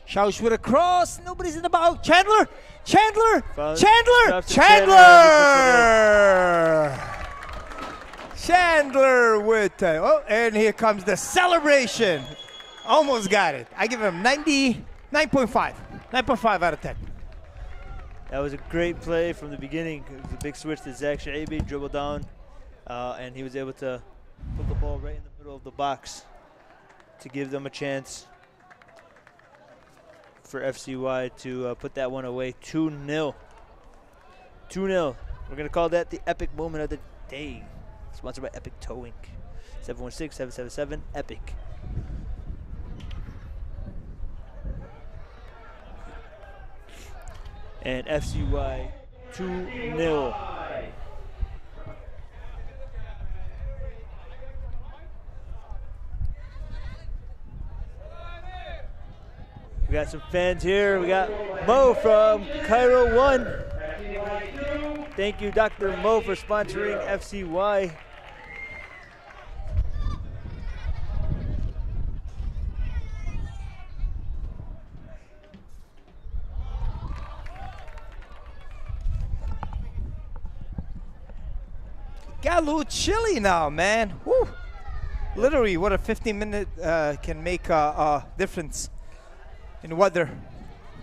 Shaush with a cross. Nobody's in the bow. Chandler! Chandler! Chandler! Chandler! Chandler with, oh, and here comes the celebration. Almost got it. I give him 9.5. 9.5 out of 10. That was a great play from the beginning. It was a big switch to Zach Shaibi, dribble down, and he was able to put the ball right in the middle of the box to give them a chance for FCY to put that one away. 2-0. 2-0. We're going to call that the epic moment of the day. Sponsored by Epic Towing. 716-777-EPIC. And FCY 2-0. We got some fans here. We got Mo from Cairo 1. Thank you, Dr. Mo, for sponsoring FCY. Got a little chilly now, man. Woo. Literally, what a 15-minute can make a difference in weather.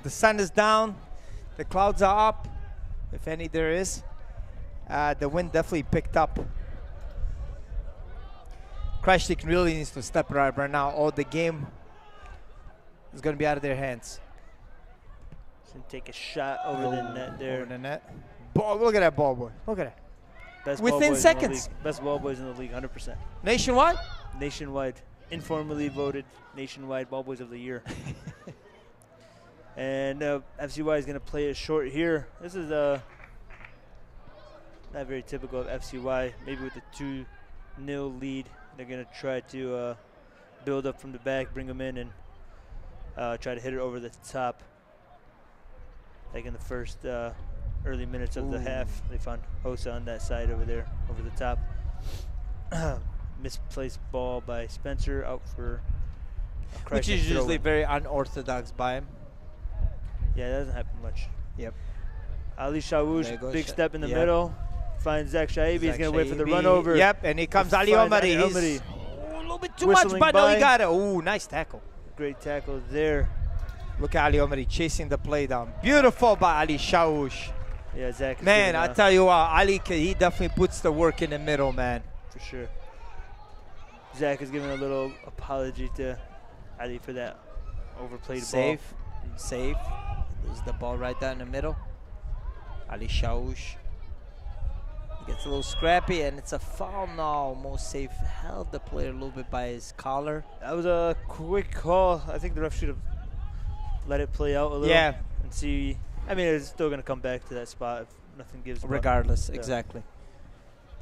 The sun is down, the clouds are up, if any there is. The wind definitely picked up. Krajisnik really needs to step right now, or the game is going to be out of their hands. And take a shot over the net there. Over the net. Ball, look at that ball boy. Look at that. Best Within seconds. Best ball boys in the league, 100%. Nationwide? Nationwide. Informally voted nationwide ball boys of the year. And FCY is going to play it short here. This is not very typical of FCY. Maybe with the 2-0 lead, they're going to try to build up from the back, bring them in, and try to hit it over the top. Like in the first early minutes of the half, they found Hosa on that side over there, over the top. Misplaced ball by Spencer out for a which is usually very unorthodox by him. Yeah, that doesn't happen much. Yep. Ali Shawush, big step in the middle. Finds Zach Shaibi. He's going to wait for the run over. Yep, and here comes Ali Omari. A little bit too much, but no, he got it. Oh, nice tackle. Great tackle there. Look at Ali Omari chasing the play down. Beautiful by Ali Shawush. Yeah, Zach. Man, I tell you what, Ali, he definitely puts the work in the middle, man. For sure. Zach is giving a little apology to Ali for that overplayed ball. Safe. Lose the ball right down the middle. Ali Shawush. He gets a little scrappy, and it's a foul now. Almost safe. Held the player a little bit by his collar. That was a quick call. I think the ref should have let it play out a little. Yeah. And see. I mean, it's still going to come back to that spot if nothing gives. Regardless, exactly.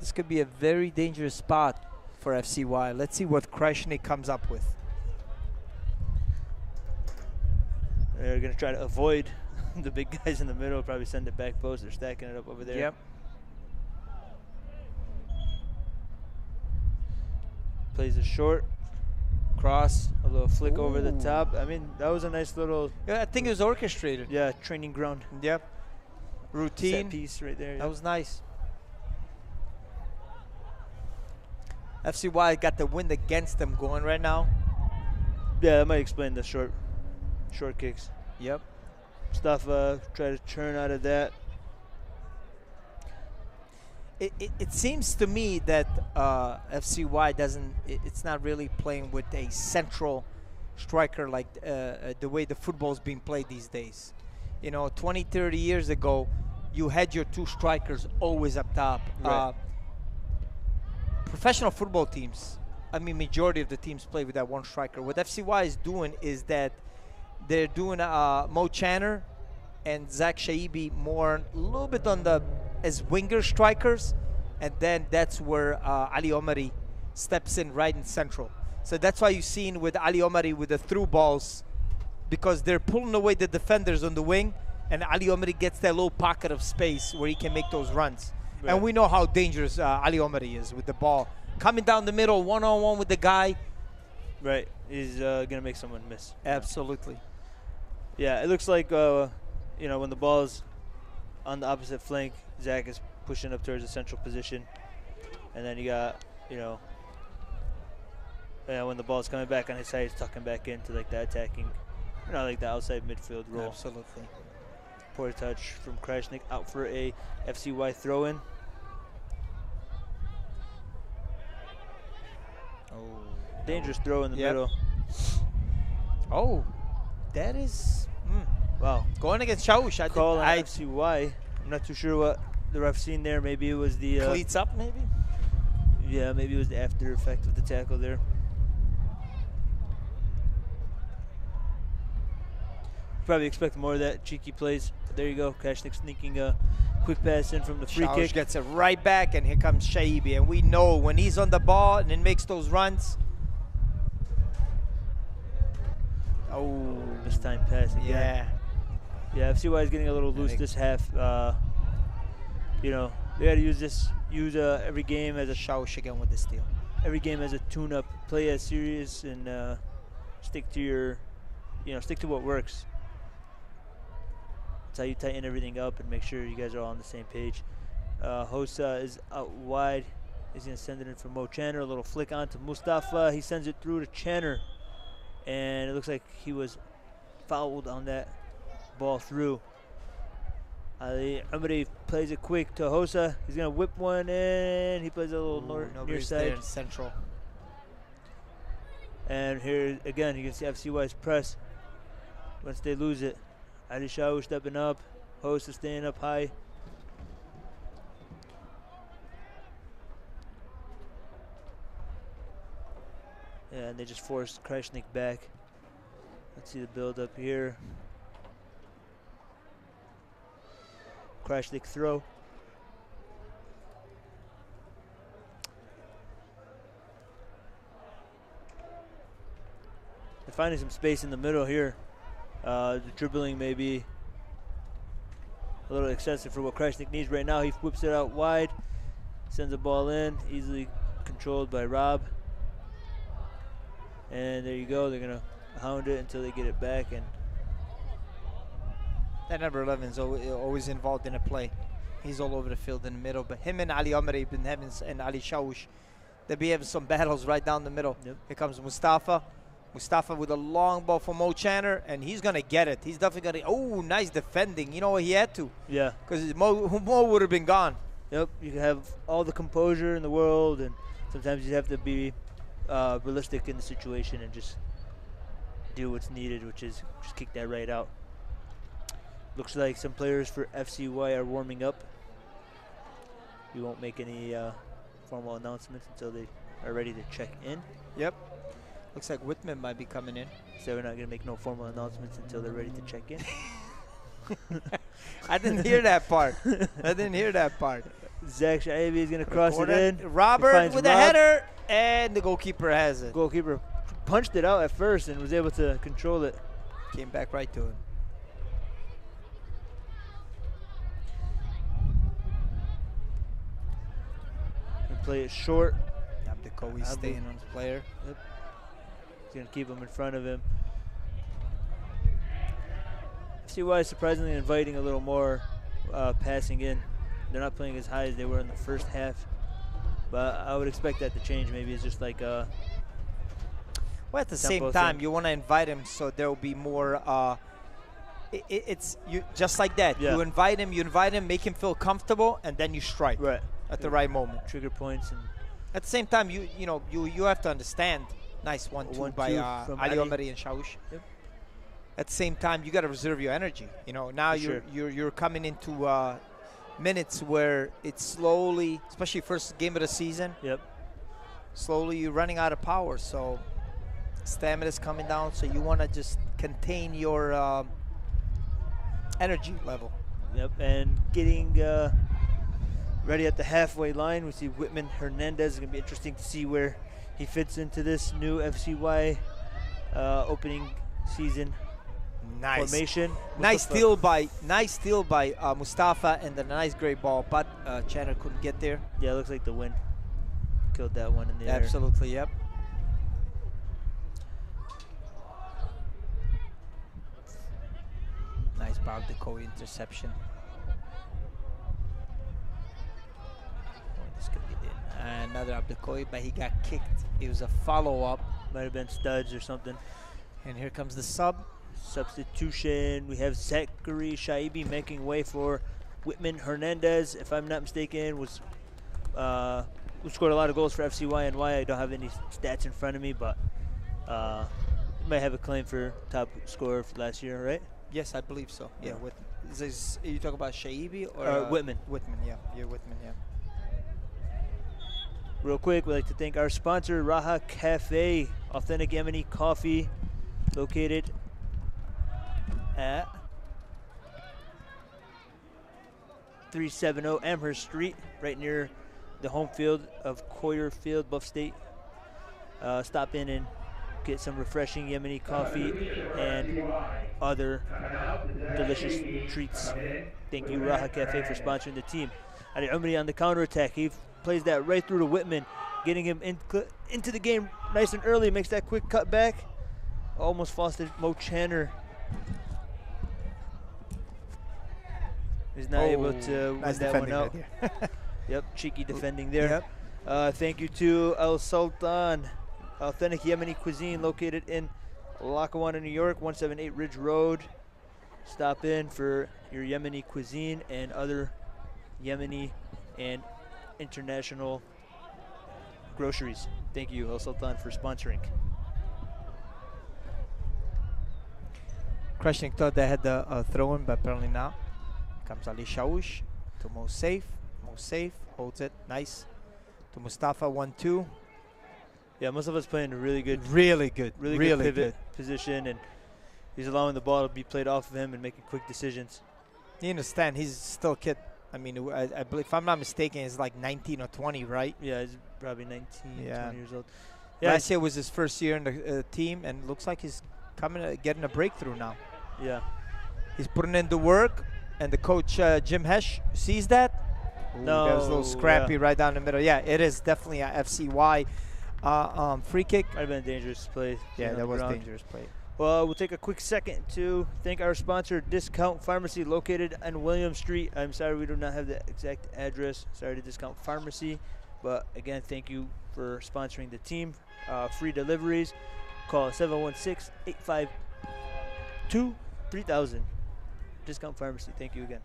This could be a very dangerous spot for FCY. Let's see what Krajisnik comes up with. They're going to try to avoid the big guys in the middle, probably send it back post. They're stacking it up over there. Yep. Plays a short cross, a little flick over the top. I mean, that was a nice little... Yeah, I think it was orchestrated. Yeah, training ground. Yep. Routine. Set piece right there. That was nice. FCY got the wind against them going right now. Yeah, that might explain the short kicks. Yep. Mustafa try to churn out of that. It seems to me that FCY doesn't. It's not really playing with a central striker like the way the football's being played these days. You know, 20, 30 years ago, you had your two strikers always up top. Right. Professional football teams, I mean, majority of the teams play with that one striker. What FCY is doing is that they're doing Mo Channer and Zach Shaibi more a little bit on the as winger strikers, and then that's where Ali Omari steps in right in central. So that's why you've seen with Ali Omari with the through balls, because they're pulling away the defenders on the wing, and Ali Omari gets that little pocket of space where he can make those runs. Right. And we know how dangerous Ali Omari is with the ball. Coming down the middle, one-on-one with the guy. Right, he's going to make someone miss. Absolutely. Yeah, it looks like, you know, when the ball's on the opposite flank, Zach is pushing up towards the central position. And then you got, you know, when the ball's coming back on his side, he's tucking back into like the attacking, you know, like the outside midfield role. Absolutely. Poor touch from Krajisnik, out for a FCY throw-in. Oh. Dangerous throw in the middle. Oh, that is, wow. Going against Shaush. Call on FCY. I'm not too sure what the ref seen there. Maybe it was the cleats up, maybe. Yeah, maybe it was the after effect of the tackle there. Probably expect more of that cheeky plays. But there you go, Krajisnik sneaking a quick pass in from the free kick. Gets it right back, and here comes Shaibi. And we know when he's on the ball and then makes those runs. Oh, mistime pass again. Yeah. Yeah, FCY is getting a little loose this half. You know, they got to use every game as a Shaush again with the steal. Every game as a tune-up. Play as serious and stick to your, stick to what works. That's how you tighten everything up and make sure you guys are all on the same page. Hossa is out wide. He's going to send it in for Mo Channer. A little flick on to Mustafa. He sends it through to Channer. And it looks like he was fouled on that ball through. Ali Omari plays it quick to Hossa. He's going to whip one in. He plays a little near side. Central. And here again, you can see FCY's press once they lose it. Ali Shau stepping up. Hossa staying up high. Yeah, and they just forced Krajisnik back. Let's see the build up here. Krajisnik throw. They're finding some space in the middle here. The dribbling may be a little excessive for what Krajisnik needs right now. He whips it out wide, sends the ball in, easily controlled by Rob. And there you go. They're going to hound it until they get it back. And that number 11 is always involved in a play. He's all over the field in the middle. But him and Ali Omari been having, and Ali Shaush, they'll be having some battles right down the middle. Yep. Here comes Mustafa. Mustafa with a long ball for Mo Channer, and he's going to get it. He's definitely going to. Oh, nice defending. You know what? He had to. Yeah. Because Mo would have been gone. Yep. You can have all the composure in the world, and sometimes you have to be realistic in the situation and just do what's needed, which is just kick that right out. Looks like some players for FCY are warming up. We won't make any formal announcements until they are ready to check in. Yep. Looks like Whitman might be coming in. So we're not going to make no formal announcements until they're ready to check in. I didn't hear that part. I didn't hear that part. Zach Shaibi is going to cross it in. Robert with a header, and the goalkeeper has it. Goalkeeper punched it out at first and was able to control it. Came back right to it. And play it short. Abdikowi staying on his player. Yep. He's going to keep him in front of him. FCY is surprisingly inviting a little more passing in. They're not playing as high as they were in the first half. But I would expect that to change. Maybe it's just like Well, at the same tempo time, thing. you want to invite him so there will be more. It's you just like that. Yeah. You invite him, make him feel comfortable, and then you strike right at the right moment. trigger points and At the same time, you have to understand. Nice 1-2 by 1-2 from Ali Ali. Omari and Shawush. Yep. At the same time, you got to reserve your energy. Now For you're coming into minutes where it's slowly, especially first game of the season. Yep. Slowly you're running out of power, so stamina's coming down. So you want to just contain your energy level. Yep. And getting ready at the halfway line, we see Whitman Hernandez. It's gonna be interesting to see where he fits into this new FCY opening season Nice. formation. Nice Mustafa- steal by Mustafa, and then a nice great ball, but Chandler couldn't get there. Yeah, it looks like the wind killed that one in the air. Absolutely, yep. Nice Bob DeCoe interception. This could be it. Another Abdekoy, but he got kicked. It was a follow-up. Might have been studs or something. And here comes the sub. Substitution. We have Zachary Shaibi making way for Whitman Hernandez. If I'm not mistaken, was who scored a lot of goals for FCY and Y. I don't have any stats in front of me, but might have a claim for top scorer for last year, right? Yes, I believe so. Yeah. Yeah. You talk about Shaibi or Whitman? Whitman, yeah. You're Whitman, yeah. Real quick, we'd like to thank our sponsor, Raha Cafe, authentic Yemeni coffee, located at 370 Amherst Street, right near the home field of Coyer Field, Buff State. Stop in and get some refreshing Yemeni coffee and other delicious treats. Thank you, Raha Cafe, for sponsoring the team. Ali Umri on the counterattack. He plays that right through to Whitman, getting him into the game nice and early, makes that quick cut back. Almost falls to Mo Channer. He's not able to win nice that one defending out. right there. Yep, cheeky defending there. Thank you to El Sultan, authentic Yemeni cuisine located in Lackawanna, New York, 178 Ridge Road. Stop in for your Yemeni cuisine and other Yemeni and international groceries. Thank you, El Sultan, for sponsoring. Krajisnik thought they had the throw-in, but apparently not. Comes Ali Shawush to Mo Safe. Mo Safe holds it. Nice. To Mustafa, 1-2. Yeah, Mustafa's playing a really good, Really good. really good pivot position, and he's allowing the ball to be played off of him and making quick decisions. You understand, he's still a kid. I mean, I believe, if I'm not mistaken, he's like 19 or 20, right? Yeah, he's probably 19, Yeah. 20 years old. Yeah, Last year was his first year in the team, and looks like he's getting a breakthrough now. yeah. He's putting in the work, and the coach, Jim Hesh, sees that. Ooh, No, that was a little scrappy right down the middle. Yeah, it is definitely a FCY free kick. Might have been a dangerous play. Yeah, on that the was ground. dangerous play. Well, we'll take a quick second to thank our sponsor, Discount Pharmacy, located on William Street. I'm sorry we do not have the exact address. Sorry to Discount Pharmacy. But again, thank you for sponsoring the team. Free deliveries. Call 716-852-3000. Discount Pharmacy. Thank you again.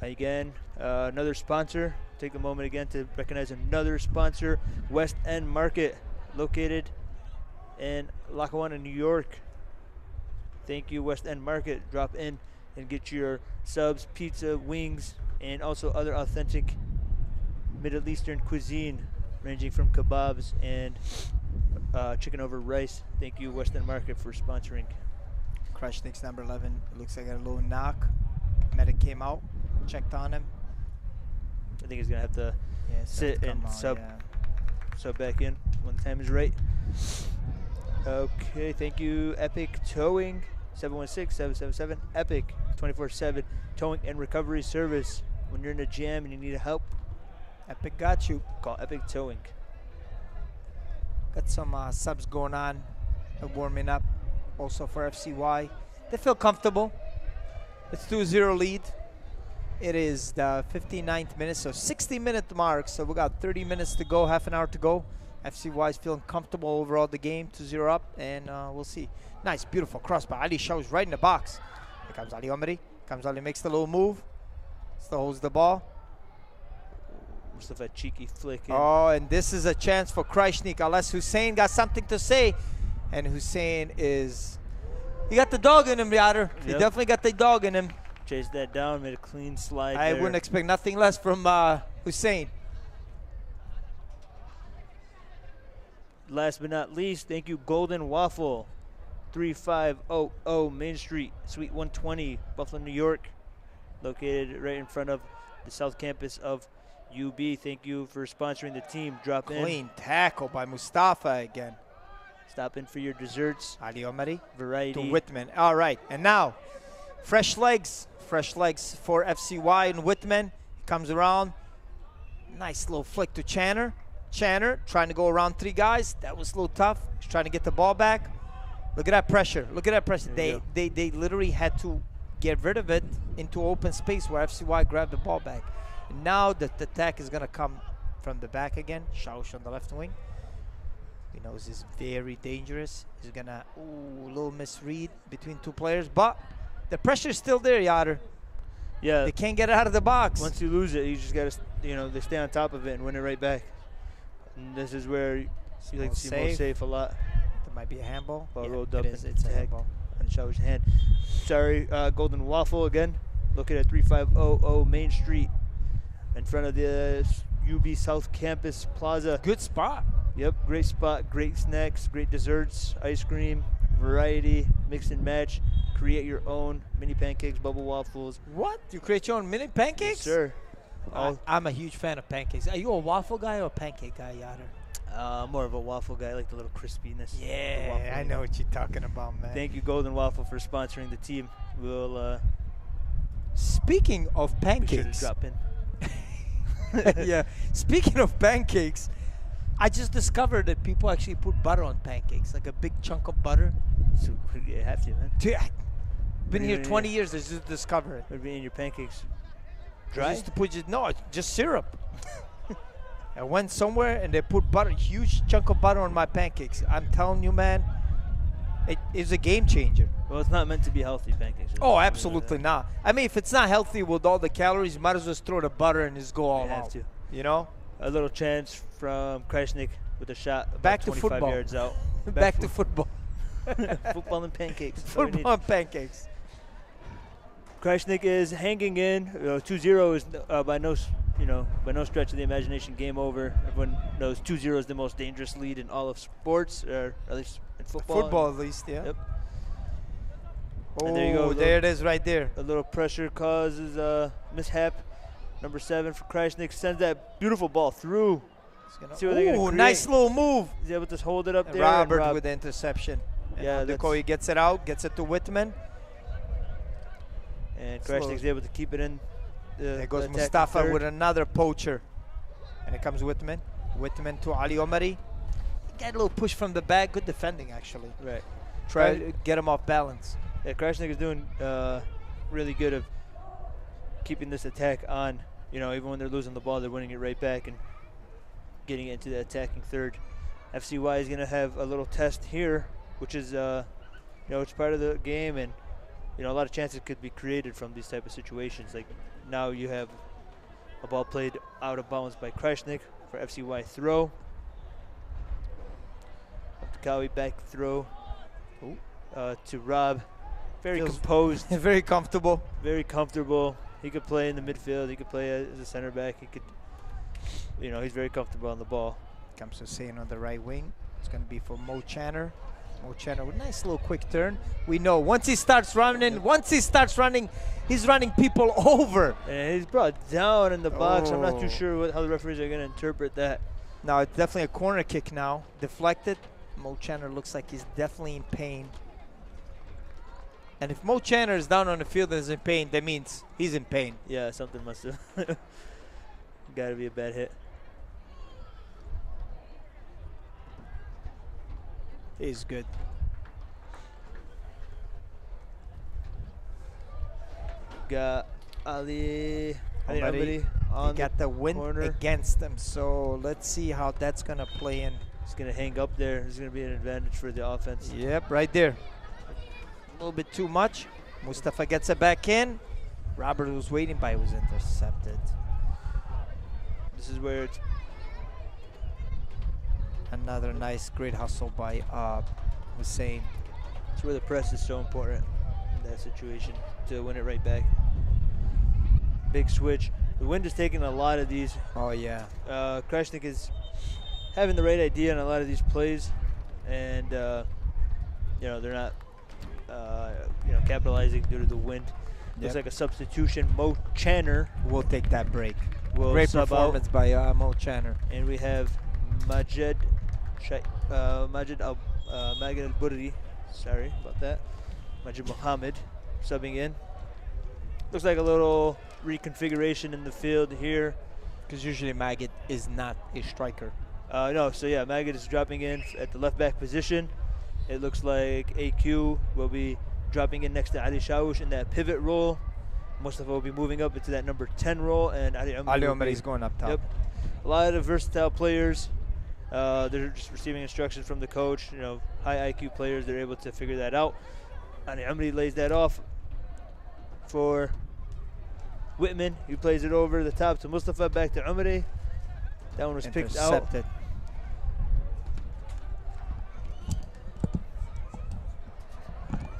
Again, another sponsor. Take a moment again to recognize another sponsor, West End Market, located in Lackawanna, New York. Thank you, West End Market. Drop in and get your subs, pizza, wings, and also other authentic Middle Eastern cuisine, ranging from kebabs and chicken over rice. Thank you, West End Market, for sponsoring. Krajisnik's number 11. It looks like a little knock. Medic came out, checked on him. I think he's gonna have to sit and sub back in when the time is right. Okay, thank you, Epic Towing, 716-777 Epic 24/7 towing and recovery service. When you're in a jam and you need help, Epic got you. call Epic Towing. Got some subs going on, warming up. Also for FCY, they feel comfortable. It's 2-0 lead. It is the 59th minute, so 60-minute mark. So we got 30 minutes to go, half an hour to go. FCY is feeling comfortable overall the game, 2-0 up, and we'll see. Nice, beautiful cross by Ali Shows right in the box. Here comes Ali Omari. Comes Ali, makes the little move. Still holds the ball. Mustafa cheeky flick. Oh, and this is a chance for Krajisnik, unless Hussein got something to say. And Hussein is... He got the dog in him, Yader. He definitely got the dog in him. Chased that down, made a clean slide I there. wouldn't expect nothing less from Hussein. Last but not least, thank you, Golden Waffle. 3500 Main Street, Suite 120, Buffalo, New York. Located right in front of the South Campus of UB. Thank you for sponsoring the team. Drop in. Clean tackle by Mustafa again. Stop in for your desserts. Ali Omari Variety. to Whitman. All right, and now fresh legs for FCY and Whitman. He comes around. Nice little flick to Channer. Channer trying to go around 3 guys. That was a little tough. He's trying to get the ball back. Look at that pressure. Look at that pressure. They literally had to get rid of it into open space where FCY grabbed the ball back. And now the attack is going to come from the back again. Shaush on the left wing. He knows he's very dangerous. He's going to, a little misread between 2 players. But the pressure is still there, Yader. Yeah. They can't get it out of the box. Once you lose it, you just got to, they stay on top of it and win it right back. And this is where you like to see Mo safe a lot. There might be a handball. Ball Yeah, rolled up it's a and handball. on Shau's hand. Sorry, Golden Waffle again. Located at 3500 Main Street in front of the UB South Campus Plaza. Good spot. Yep, great spot, great snacks, great desserts, ice cream, variety, mix and match. Create your own mini pancakes, bubble waffles. What? You create your own mini pancakes? Yes, sir. I'm a huge fan of pancakes. Are you a waffle guy or a pancake guy, Yader? More of a waffle guy. I like the little crispiness. Yeah, I know what you're talking about, man. Thank you, Golden Waffle, for sponsoring the team. We'll Speaking of be sure pancakes, to drop in. yeah. Speaking of pancakes, I just discovered that people actually put butter on pancakes, like a big chunk of butter. So you have to, man. Been here 20 years. I just discovered it. Would be in your pancakes. Dry? Used to put just syrup. I went somewhere and they put butter, huge chunk of butter on my pancakes. I'm telling you, man, it is a game changer. Well, it's not meant to be healthy pancakes. Oh, absolutely not. I mean, if it's not healthy with all the calories, you might as well just throw the butter and just go all You have out. to. You know? A little chance from Krajisnik with a shot about Back to 25 football. yards out. Back to football. Football and pancakes. That's all we need. Football and pancakes. Krajisnik is hanging in. 2-0 is by no stretch of the imagination game over. Everyone knows 2-0 is the most dangerous lead in all of sports, or at least in football. Football, at least, yeah. Yep. Oh, And there you go. there it is right there. A little pressure causes a mishap. Number 7 for Krajisnik sends that beautiful ball through. See what they're gonna Ooh, create. nice little move. He's able to hold it up there. Robert and with the interception. Yeah, And Decoy gets it out, gets it to Whitman. And Krajisnik's able to keep it in. There goes the attack Mustafa third. with another poacher. And it comes Whitman. Whitman to Ali Omari. Got a little push from the back. Good defending, actually. Right. Try to get him off balance. Yeah, Krajisnik is doing really good of keeping this attack on. Even when they're losing the ball, they're winning it right back and getting it into the attacking third. FCY is going to have a little test here, which is, it's part of the game, and a lot of chances could be created from these type of situations. Like now, you have a ball played out of bounds by Krajisnik for FCY throw. Abdikawi back throw to Rob. Very composed. Very comfortable. Very comfortable. He could play in the midfield. He could play as a center back. He could, he's very comfortable on the ball. Comes Hussein on the right wing. It's going to be for Mo Channer. Mo Channer with a nice little quick turn. We know once he starts running, he's running people over. And he's brought down in the box. I'm not too sure how the referees are going to interpret that. Now it's definitely a corner kick now. Deflected. Mo Channer looks like he's definitely in pain. And if Mo Channer is down on the field and is in pain, that means he's in pain. Yeah, something must have got to be a bad hit. He's good. Got Ali Already, Amri he on got the wind corner. against him, so let's see how that's gonna play in. He's going to hang up there. There's going to be an advantage for the offense. Yep, right there. A little bit too much. Mustafa gets it back in. Robert was waiting, but he was intercepted. This is where it's Another nice, great hustle by Hussein. It's where the press is so important in that situation to win it right back. Big switch. The wind is taking a lot of these. Oh, yeah. Krajisnik is having the right idea on a lot of these plays, and you know, they're not capitalizing due to the wind. Looks like a substitution. Mo Channer We'll take that break. will Great sub performance out, by Mo Channer. and we have Majid al-Burri. Sorry about that. Majid Mohammed subbing in. Looks like a little reconfiguration in the field here. Because usually Magid is not a striker. No, so yeah, Magid is dropping in at the left back position. It looks like AQ will be dropping in next to Ali Shawush in that pivot role. Mustafa will be moving up into that number 10 role, and Ali Omar is going up top. Yep. A lot of versatile players. They're just receiving instructions from the coach. You know, high IQ players. They're able to figure that out. Ali Amri lays that off for Whitman. He plays it over the top to Mustafa, back to Umri. That one was picked out. Intercepted.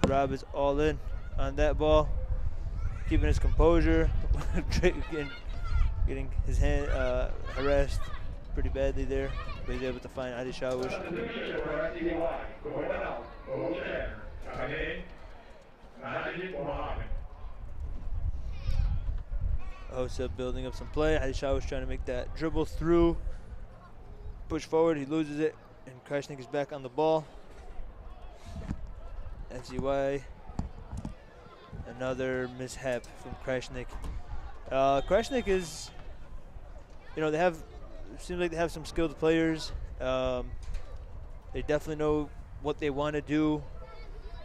Rob is all in on that ball, keeping his composure, getting his hand harassed pretty badly there, but he's able to find Ali Shawush. Hosa building up some play. Ali Shawush trying to make that dribble through, push forward, he loses it, and Krajisnik is back on the ball. FCY, another mishap from Krajisnik. Krajisnik is, you know, seems like they have some skilled players. They definitely know what they want to do.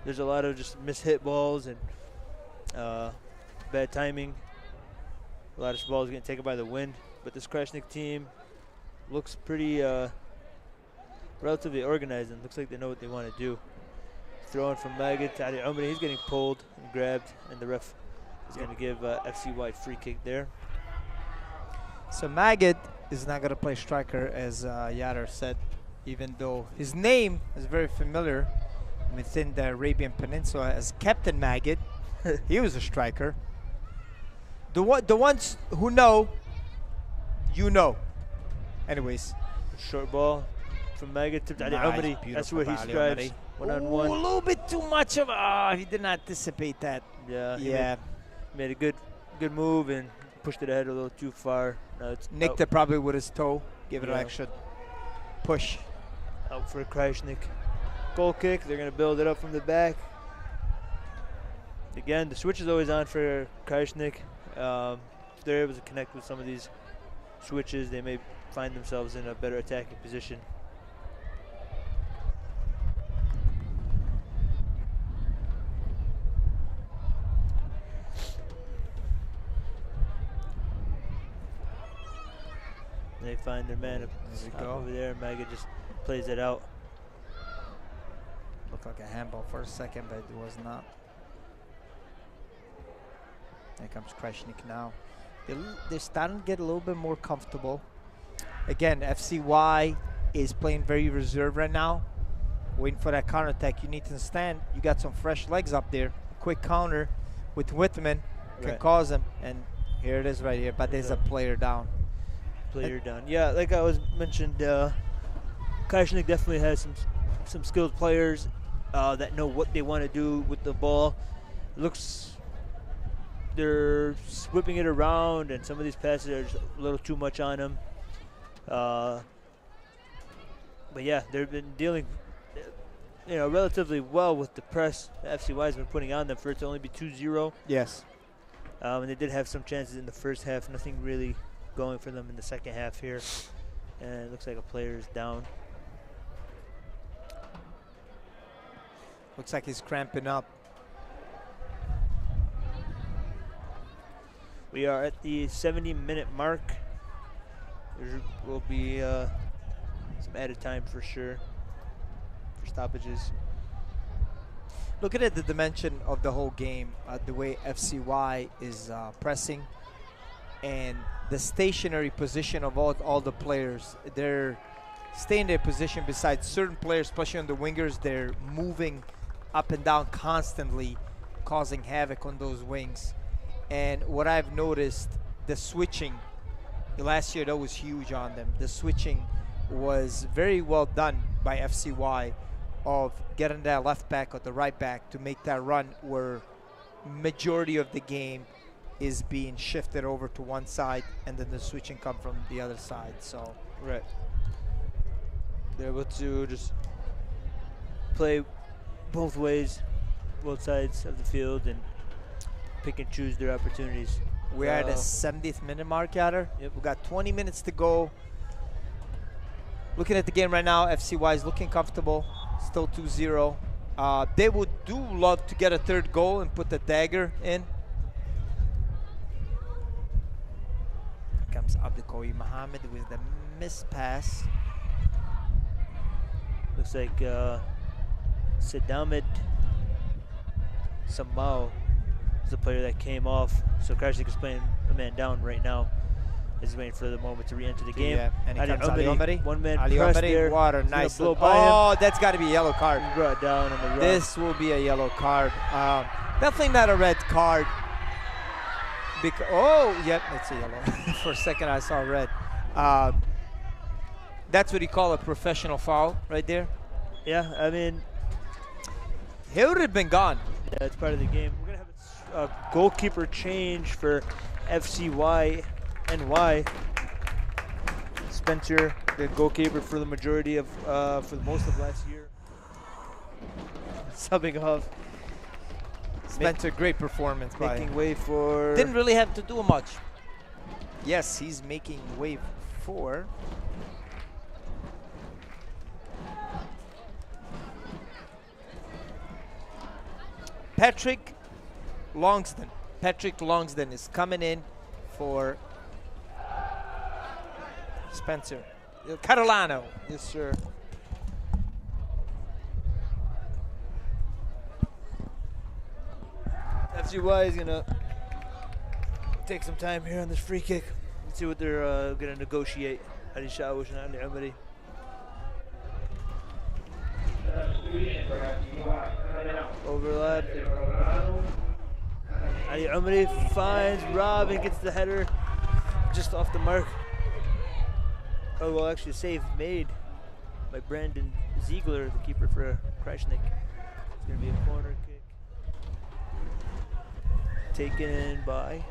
There's a lot of just mishit balls and bad timing. A lot of balls getting taken by the wind. But this Krajisnik team looks pretty relatively organized and looks like they know what they want to do. Throwing from Magid to Ali Omri. He's getting pulled and grabbed, and the ref is going to give FCY free kick there. So Magid is not going to play striker, as Yadar said, even though his name is very familiar within the Arabian Peninsula as Captain Magid. He was a striker. The ones who know, you know. Anyways. Short ball from Magid to Ali Omri. That's where he strives. One-on-one. A little bit too much of he didn't anticipate that. Yeah. Yeah. Made a good move and pushed it ahead a little too far. Nicked it probably with his toe. Give it an extra push. Out for Krajisnik. Goal kick. They're going to build it up from the back. Again, the switch is always on for Krajisnik. If they're able to connect with some of these switches, they may find themselves in a better attacking position. And they find their man over there. Magid just plays it out. Looked like a handball for a second, but it was not. There comes Krajisnik now. They're starting to get a little bit more comfortable. Again, FCY is playing very reserved right now. Waiting for that counter attack. You need to understand, you got some fresh legs up there. A quick counter with Whitman can cause them. And here it is right here, but there's a player down. Down. Yeah, like I was mentioned, Krajisnik definitely has some skilled players that know what they want to do with the ball. Looks they're whipping it around, and some of these passes are just a little too much on them. But yeah, they've been dealing, relatively well with the press the FCY has been putting on them for it to only be 2-0. Yes. And they did have some chances in the first half. Nothing really going for them in the second half here. And it looks like a player is down. Looks like he's cramping up. We are at the 70-minute mark. There will be some added time for sure for stoppages. Looking at the dimension of the whole game, the way FCY is pressing and the stationary position of all the players, they're staying in their position. Besides certain players, especially on the wingers, they're moving up and down constantly, causing havoc on those wings. And what I've noticed, the switching, last year that was huge on them. The switching was very well done by FCY of getting that left back or the right back to make that run where majority of the game is being shifted over to one side and then the switching come from the other side. So right, they're able to just play both ways, both sides of the field, and pick and choose their opportunities. We're at the 70th minute mark, Yader. Yep. We've got 20 minutes to go. Looking at the game right now, FCY is looking comfortable, still 2-0. They would love to get a third goal and put the dagger in. Here comes Abdelkawi Mohammed with the missed pass. Looks like Sadamed Samao is the player that came off. So Krajisnik is playing a man down right now. He's waiting for the moment to re-enter the game. Yeah, and here comes Ali Omari. One man Ali press Omari, there. what a nice blow look. by him. That's got to be a yellow card. Brought down on the run. This will be a yellow card. Definitely not a red card. Oh, yep, it's a yellow. For a second, I saw red. That's what you call a professional foul right there. Yeah, I mean, He would have been gone. yeah, it's part of the game. We're going to have a goalkeeper change for FCY NY. Spencer, the goalkeeper for the majority of, for the most of last year. Subbing off. Spencer, great performance by Making way for... Didn't really have to do much. Yes, he's making way for. Patrick Longston. Patrick Longston is coming in for Spencer. Catalano. Yes, sir. FCY is going to take some time here on this free kick. Let's see what they're going to negotiate. Ali Shawish and Ali Umari. Overlap. Ali Umari finds Rob and gets the header just off the mark. Oh, well, actually, a save made by Brandon Ziegler, the keeper for Krajisnik. It's going to be a corner kick. Taken by.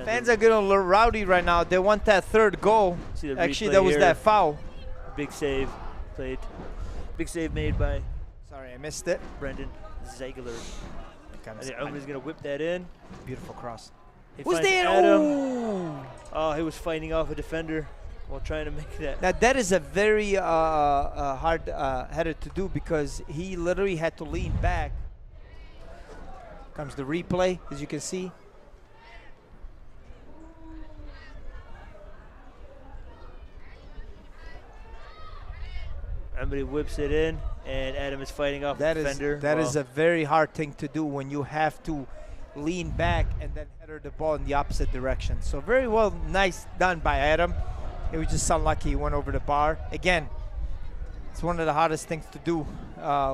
Fans are getting a little rowdy right now. They want that third goal. Actually, that was here. that foul. Big save played. Big save made by. Sorry, I missed it. Brendan Ziegler. Comes Omen's going to whip that in. Beautiful cross. He Who's finds there? Adam. Oh! Oh, he was fighting off a defender while trying to make that. Now that is a very hard header to do because he literally had to lean back. Comes the replay, as you can see. Somebody whips it in, and Adam is fighting off the defender. That is a very hard thing to do when you have to lean back and then header the ball in the opposite direction. So very well, nice done by Adam. It was just unlucky he went over the bar. Again, it's one of the hardest things to do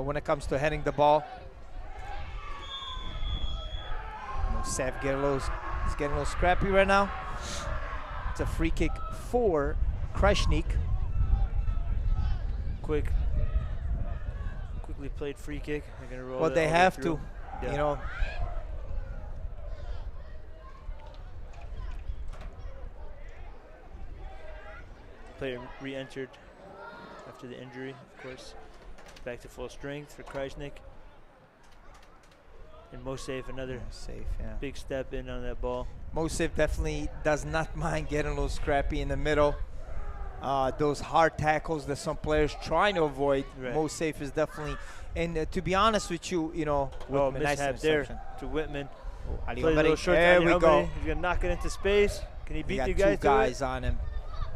when it comes to heading the ball. Saf is getting a little scrappy right now. It's a free kick for Krajisnik. Quickly played free kick. They're gonna roll. Well, they have to, yeah. you know. Player re-entered after the injury, of course. Back to full strength for Krajisnik. And Mosef, another big step in on that ball. Mosef definitely does not mind getting a little scrappy in the middle. those hard tackles that some players trying to avoid. Right. Most safe is definitely. And to be honest with you, Whitman, nice mishap there interception. to Whitman. Ali Plays a little short there down we the go. Omari. He's gonna knock it into space. Can he He beat got the two guy? guys on him.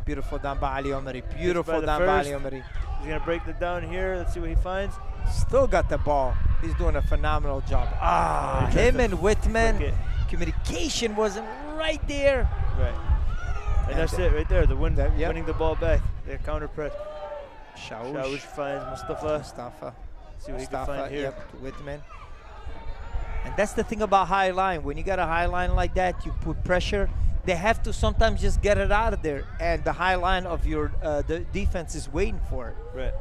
Beautiful down by Ali Omari. Beautiful the down by Ali first. Omari. He's gonna break the down here. Let's see what he finds. Still got the ball. He's doing a phenomenal job. he tries Him to and Whitman. flick it. Communication wasn't right there. Right. And And that's it right there. The yep. winning the ball back. The counter press. Shawush. Shawush finds Mustafa. Mustafa. See what he can find here. Yep, to Whitman. And that's the thing about high line. When you got a high line like that, you put pressure. They have to sometimes just get it out of there. And the high line of your the defense is waiting for it. Right.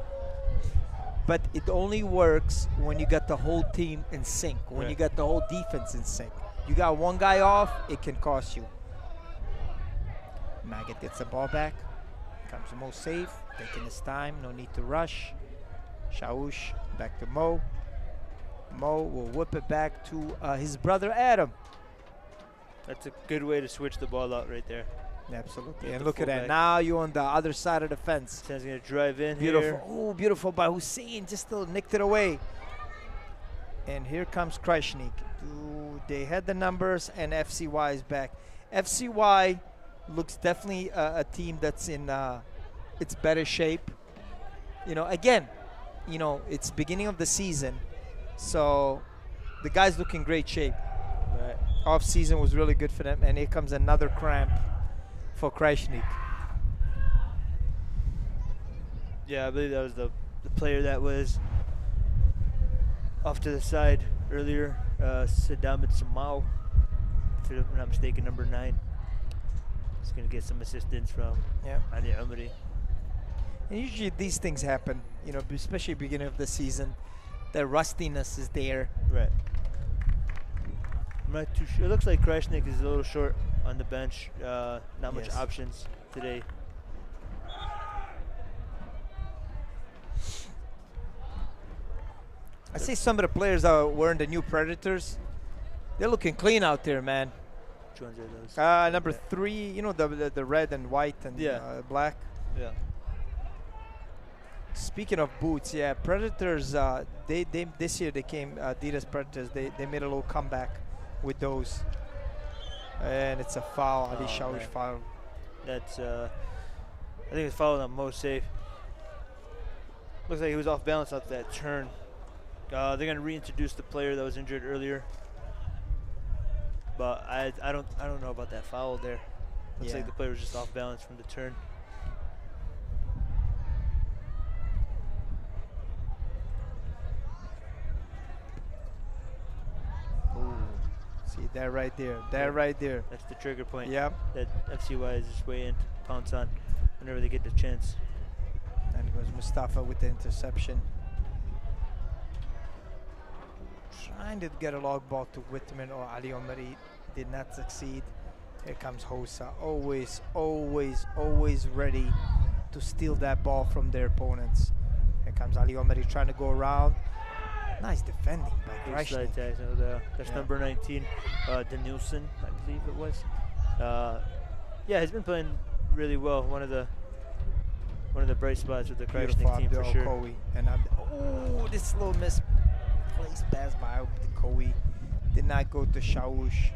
But it only works when you got the whole team in sync, when Right. you got the whole defense in sync. You got one guy off, it can cost you. Maggot gets the ball back. Comes Mo safe, taking his time, no need to rush. Shawush, back to Mo. Mo will whip it back to his brother Adam. That's a good way to switch the ball out right there. Absolutely. Get And the look at that. fullback. Now you're on the other side of the fence. Sam's gonna drive in Beautiful. here. Oh, beautiful by Hussein. Just still nicked it away. And here comes Krajisnik. They had the numbers, and FCY is back. FCY looks definitely a team that's in its better shape. Again, it's beginning of the season, so the guys look in great shape. Right. Off season was really good for them, and here comes another cramp for Krajisnik. Yeah, I believe that was the player that was off to the side earlier, Saddam Samau, if I'm not mistaken, number 9. He's going to get some assistance from Ali Omari. And usually these things happen, especially beginning of the season. The rustiness is there. Right. I'm not too sure. It looks like Krajisnik is a little short on the bench. Not much Yes. options today. I see some of the players are wearing the new Predators. They're looking clean out there, man. Which ones are those? Number 3, the red and white and black. Yeah. Speaking of boots, Predators. They this year they came Adidas Predators. They made a little comeback with those, and it's a foul. Ali Shawush man. foul. That's I think it's fouled on Mo Safe. Looks like he was off balance off that turn. They're gonna reintroduce the player that was injured earlier, but I don't know about that foul there. Looks like the player was just off balance from the turn. See that right there. That right there. That's the trigger point. Yep. That FCY is just way in to pounce on whenever they get the chance. And it goes Mustafa with the interception. Trying to get a log ball to Whitman or Ali Omari. Did not succeed. Here comes Hossa. Always, always, always ready to steal that ball from their opponents. Here comes Ali Omari trying to go around. Nice defending by Good slide Krajisnik. tags. That's number 19, Danielson, I believe it was. Yeah, he's been playing really well. One of the bright spots with the Krajisnik team for sure. Kowi. And this little misplaced pass by Kowi. Did not go to Shawush.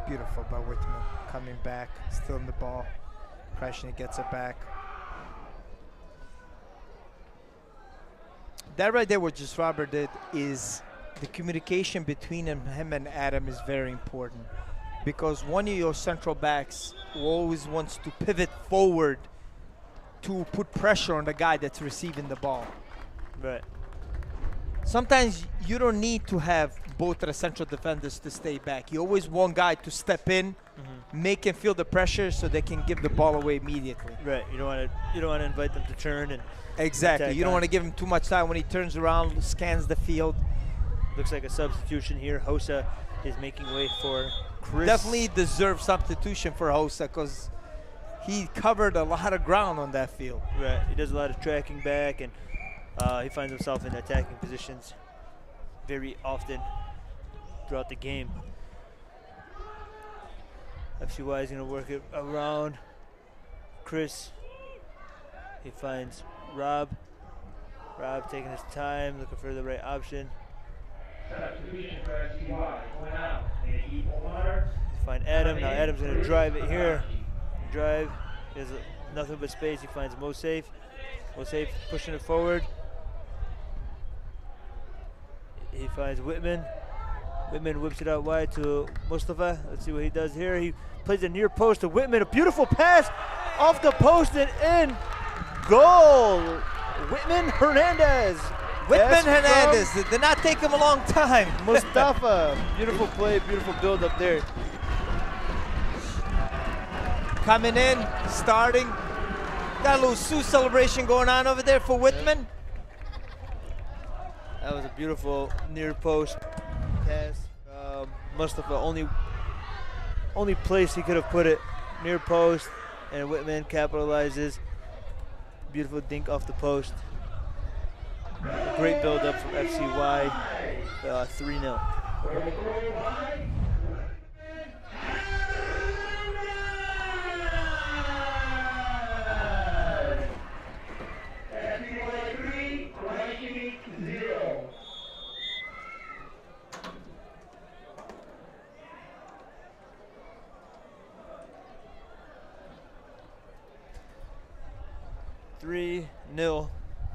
Beautiful by Whitman. Coming back, still in the ball. Krajisnik gets it back. That right there, what just Robert did, is the communication between him and Adam is very important, because one of your central backs always wants to pivot forward to put pressure on the guy that's receiving the ball. Right. Sometimes you don't need to have both of the central defenders to stay back. You always want guy to step in, make him feel the pressure so they can give the ball away immediately. Right. You don't want to invite them to turn and Exactly. You don't want to give him too much time when he turns around, scans the field. Looks like a substitution here. Hossa is making way for Chris. Definitely deserves substitution for Hossa, because he covered a lot of ground on that field. Right. He does a lot of tracking back, and He finds himself in attacking positions very often throughout the game. FCY is going to work it around Chris. He finds Rob. Rob taking his time, looking for the right option. Find Adam. Now Adam's going to drive it here. Drive. There's nothing but space. He finds Mo Safe. Mo Safe pushing it forward. He finds Whitman. Whitman whips it out wide to Mustafa. Let's see what he does here. He plays a near post to Whitman. A beautiful pass off the post and in. Goal! Whitman Hernandez. Whitman Hernandez. Did not take him a long time. Mustafa. Beautiful play, beautiful build up there. Coming in, starting. Got a little Sioux celebration going on over there for Whitman. That was a beautiful near post pass. Mustafa only place he could have put it, near post, and Whitman capitalizes. Beautiful dink off the post. Great build up from FCY. 3-0.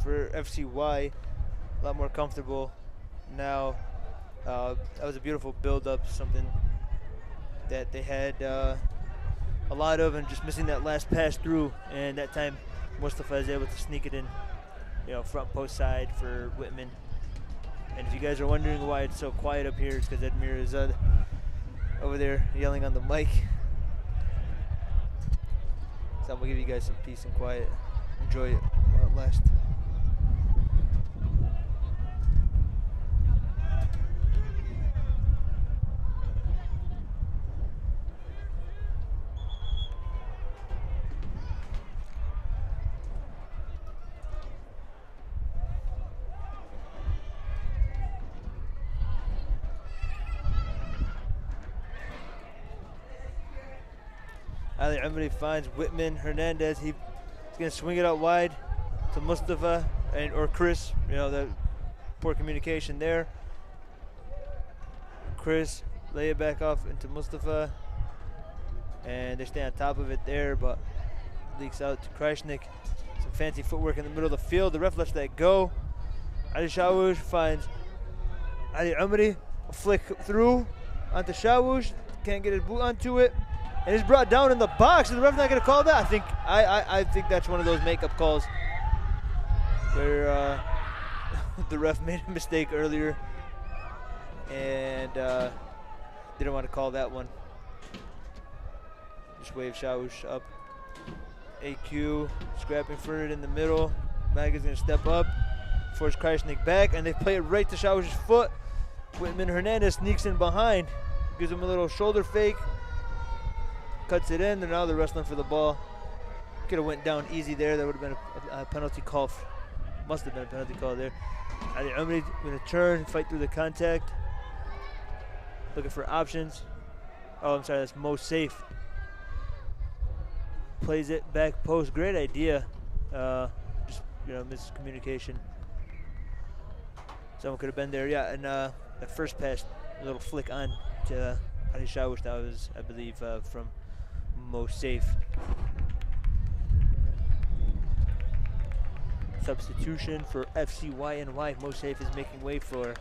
For FCY, a lot more comfortable now. That was a beautiful build-up, something that they had a lot of, and just missing that last pass through. And that time, Mustafa is able to sneak it in, front post side for Whitman. And if you guys are wondering why it's so quiet up here, it's because Edmir is over there yelling on the mic. So I'm gonna give you guys some peace and quiet. Enjoy it while it lasts. Ali Amri finds Whitman Hernandez. He's going to swing it out wide to Mustafa or Chris. The poor communication there. Chris lay it back off into Mustafa, and they stay on top of it there, but leaks out to Krajisnik. Some fancy footwork in the middle of the field. The ref lets that go. Ali Shawush finds Ali Amri. A flick through onto Shawush. Can't get his boot onto it. And it's brought down in the box. Is the ref not going to call that? I think that's one of those makeup calls where the ref made a mistake earlier and didn't want to call that one. Just wave Shawush up. AQ scrapping for it in the middle. Mag is going to step up, force Krajisnik back, and they play it right to Shawush's foot. Whitman Hernandez sneaks in behind, gives him a little shoulder fake. Cuts it in, and now they're wrestling for the ball. Could have went down easy there. That would have been a penalty call. Must have been a penalty call there. Ali Amri going to turn, fight through the contact. Looking for options. Oh, I'm sorry, that's Mo Safe. Plays it back post. Great idea. Just miscommunication. Someone could have been there. Yeah, and that first pass, a little flick on to Ali Shawush. That was, I believe, from Mo Safe. Substitution for FCYNY. Mo Safe is making way for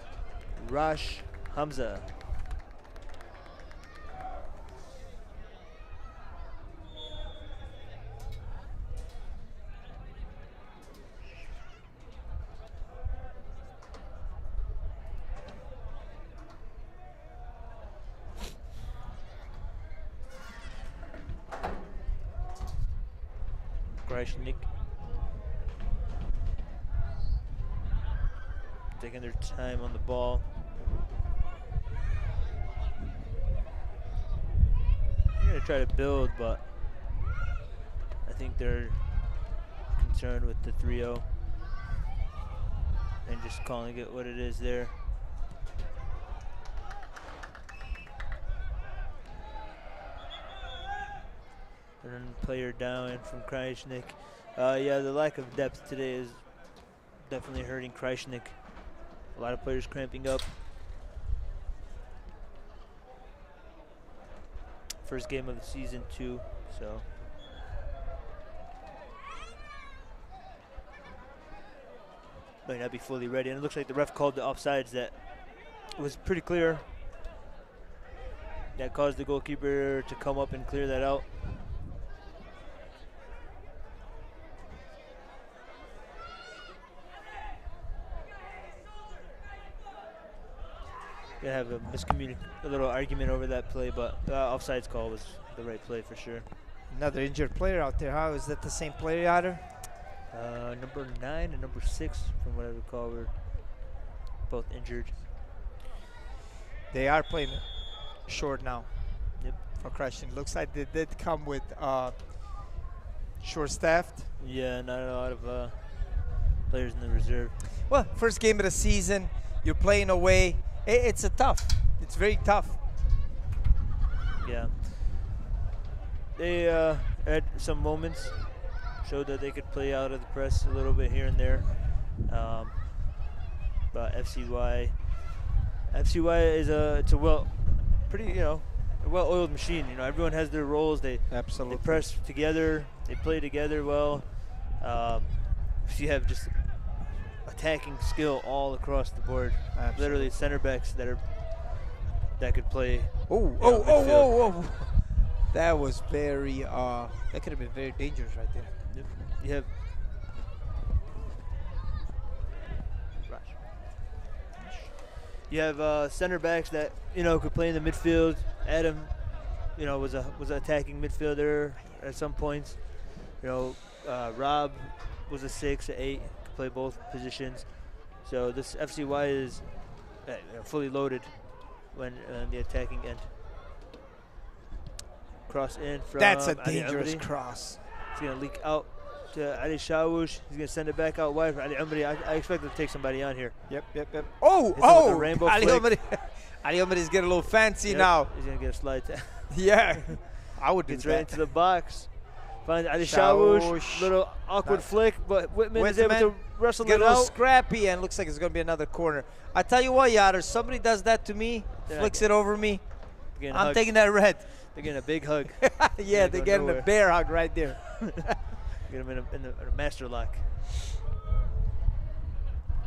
Rash Hamza. Krajisnik taking their time on the ball. They're going to try to build, but I think they're concerned with the 3-0. and just calling it what it is there. And then player down from Krajisnik. Yeah, the lack of depth today is definitely hurting Krajisnik. A lot of players cramping up. First game of the season too, so. Might not be fully ready, and it looks like the ref called the offsides that was pretty clear. That caused the goalkeeper to come up and clear that out. Gonna have a little argument over that play, but the offsides call was the right play for sure. Another injured player out there. How is that the same player, Yader? Number 9 and number 6, from what I recall, were both injured. They are playing short now. Yep. For Krajisnik. Looks like they did come with short-staffed. Yeah, not a lot of players in the reserve. Well, first game of the season, you're playing away. It's it's very tough. Yeah. They had some moments, showed that they could play out of the press a little bit here and there. But FCY is a pretty a well-oiled machine. You know, everyone has their roles. They press together, they play together well. You have just attacking skill all across the board. Absolutely. Literally center backs that could play. Oh! That was very. That could have been very dangerous right there. Yep. You have. You have center backs that could play in the midfield. Adam, was an attacking midfielder at some points. Rob was a 6, an 8, could play both positions. So this FCY is fully loaded when on the attacking end. Cross in from. That's a dangerous cross. It's gonna leak out to Ali Shawush. He's gonna send it back out wide for Ali Umri. I expect him to take somebody on here. Yep. Ali Umri. Ali Umri's getting a little fancy now. He's gonna get a slide. Yeah, I would do Gets that. right into the box. Finds Ali Shawush. Little awkward flick, but Whitman is able to wrestle get it a little out. scrappy, and looks like it's gonna be another corner. I tell you what, Yader, somebody does that to me, flicks it over me, I'm taking that red. They're getting a big hug. Yeah, they're getting a bear hug right there. Get them in a master lock.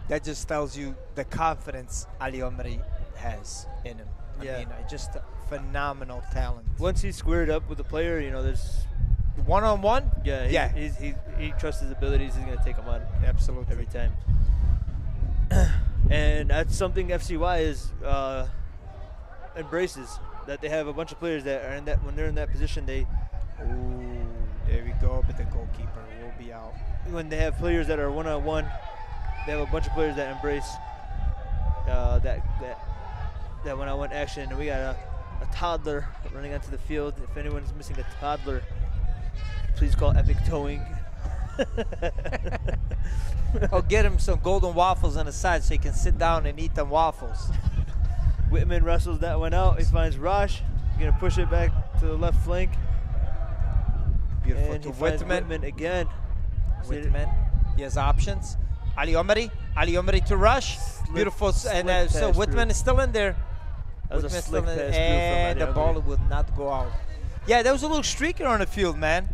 That just tells you the confidence Ali Omri has in him. I mean, just a phenomenal talent. Once he's squared up with the player, there's one-on-one. Yeah, he trusts his abilities. He's gonna take them on absolutely every time. And that's something FCY is embraces. That they have a bunch of players that are in that when they're in that position, there we go, but the goalkeeper will be out. When they have players that are one-on-one, they have a bunch of players that embrace that one-on-one action. And we got a toddler running onto the field. If anyone's missing a toddler, please call Epic Towing. I'll get him some golden waffles on the side so he can sit down and eat them waffles. Whitman wrestles that one out. He finds Rosh. He's going to push it back to the left flank. Beautiful. And he finds Whitman again. Whitman. He has options. Ali Omri to Rush. Beautiful. And so Whitman is still in there. That was a slick pass through from and the ball would not go out. Yeah, there was a little streaker on the field, man.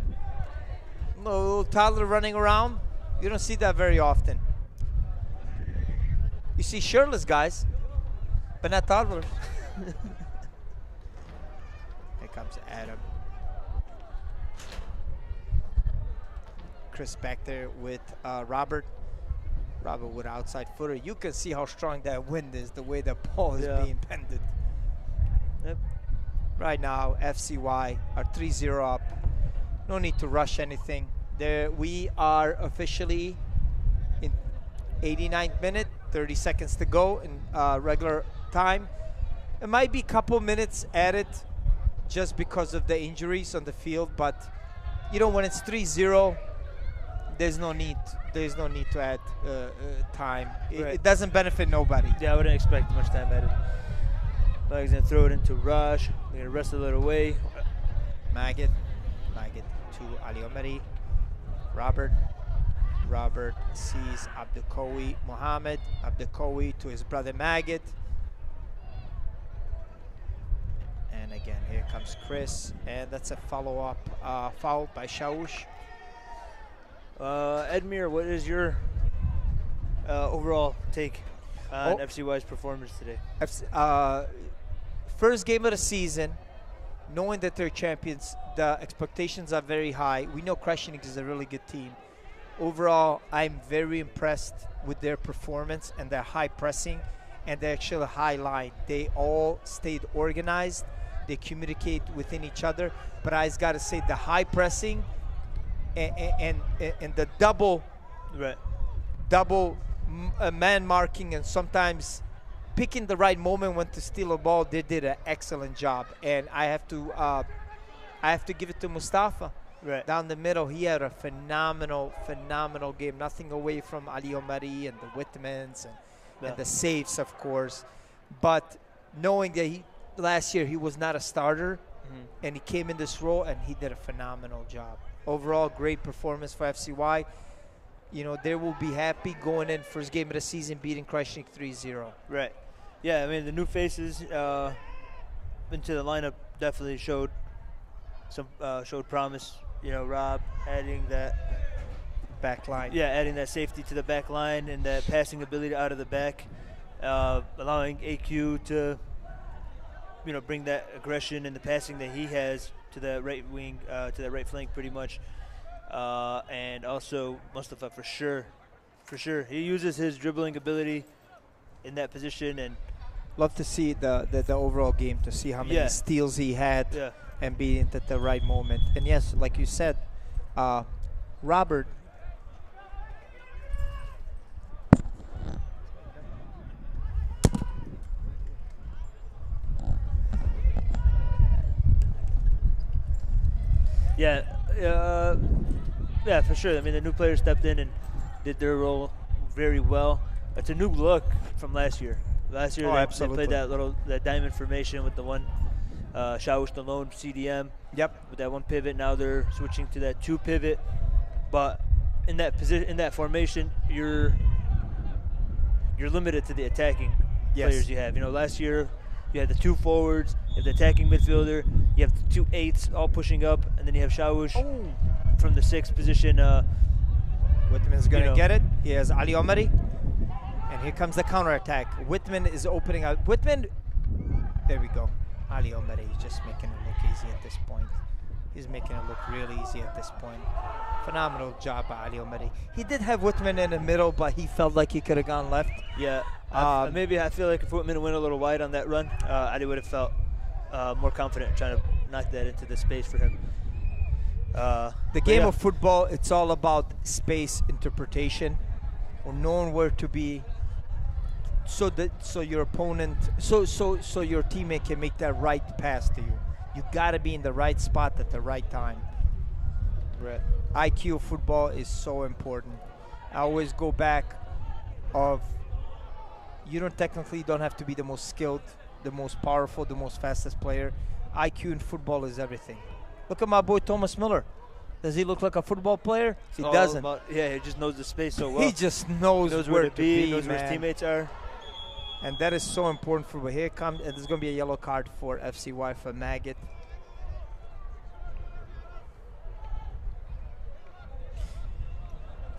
A little toddler running around. You don't see that very often. You see shirtless guys, but not toddlers. Here comes Adam. Chris back there with Robert. Robert with outside footer. You can see how strong that wind is, the way the ball is being bended. Yep. Right now, FCY are 3-0 up. No need to rush anything. We are officially in 89th minute, 30 seconds to go in regular time. It might be a couple minutes added just because of the injuries on the field, but when it's 3-0, there's no need. There's no need to add time. Right. It doesn't benefit nobody. Yeah, I wouldn't expect much time added. But he's going to throw it into Raj. They're going to wrestle it away. Maggot to Ali Omari. Robert sees Abdelkawi Mohammed. Abdelkawi to his brother Maggot. And again, here comes Chris. And that's a follow-up foul by Shawush. Edmir, what is your overall take on FCY's performance today? First game of the season, knowing that they're champions, the expectations are very high. We know Krajisnik is a really good team. Overall, I'm very impressed with their performance and their high pressing and their actual high line. They all stayed organized. They communicate within each other. But I just got to say the high pressing and the double man marking and sometimes picking the right moment when to steal a ball, they did an excellent job. And I have to give it to Mustafa. Right. Down the middle, he had a phenomenal game. Nothing away from Ali Omari and the Whitmans and the saves, of course. But knowing that last year he was not a starter, and he came in this role and he did a phenomenal job. Overall, great performance for FCY. You know, they will be happy going in first game of the season, beating Krajisnik 3-0. Right. Yeah, I mean, the new faces into the lineup definitely showed promise. You know, Rob adding that back line. Yeah, adding that safety to the back line and that passing ability out of the back, allowing AQ to, you know, bring that aggression and the passing that he has to the right wing, to that right flank pretty much. And also Mustafa for sure. He uses his dribbling ability in that position, and love to see the overall game, to see how many steals he had and being at the right moment. And yes, like you said, Robert. Yeah, for sure. I mean, the new players stepped in and did their role very well. It's a new look from last year. Last year, they played that diamond formation with the one Shawush, the lone CDM. Yep. With that one pivot. Now they're switching to that two pivot. But in that position, in that formation, you're limited to the attacking players you have. You know, last year you had the two forwards, you have the attacking midfielder, you have the two eights all pushing up, and then you have Shawush from the sixth position. Whitman's going to get it. He has Ali Omari. And here comes the counterattack. Whitman is opening up. Whitman, there we go. Ali Omari is just making it look easy at this point. He's making it look really easy at this point. Phenomenal job by Ali Omari. He did have Whitman in the middle, but he felt like he could have gone left. Yeah. Maybe I feel like if Whitman went a little wide on that run, Ali would have felt more confident trying to knock that into the space for him. The game of football, it's all about space interpretation, or knowing where to be, so your opponent, so your teammate can make that right pass to you. You got to be in the right spot at the right time. Right. IQ football is so important. I always go back of, you don't have to be the most skilled, the most powerful, the most fastest player. IQ in football is everything. Look at my boy Thomas Miller. Does he look like a football player? He doesn't. He just knows the space so well. He just knows where to be, knows where his teammates are. And that is so important for here comes, and there's going to be a yellow card for FCY for Maggot.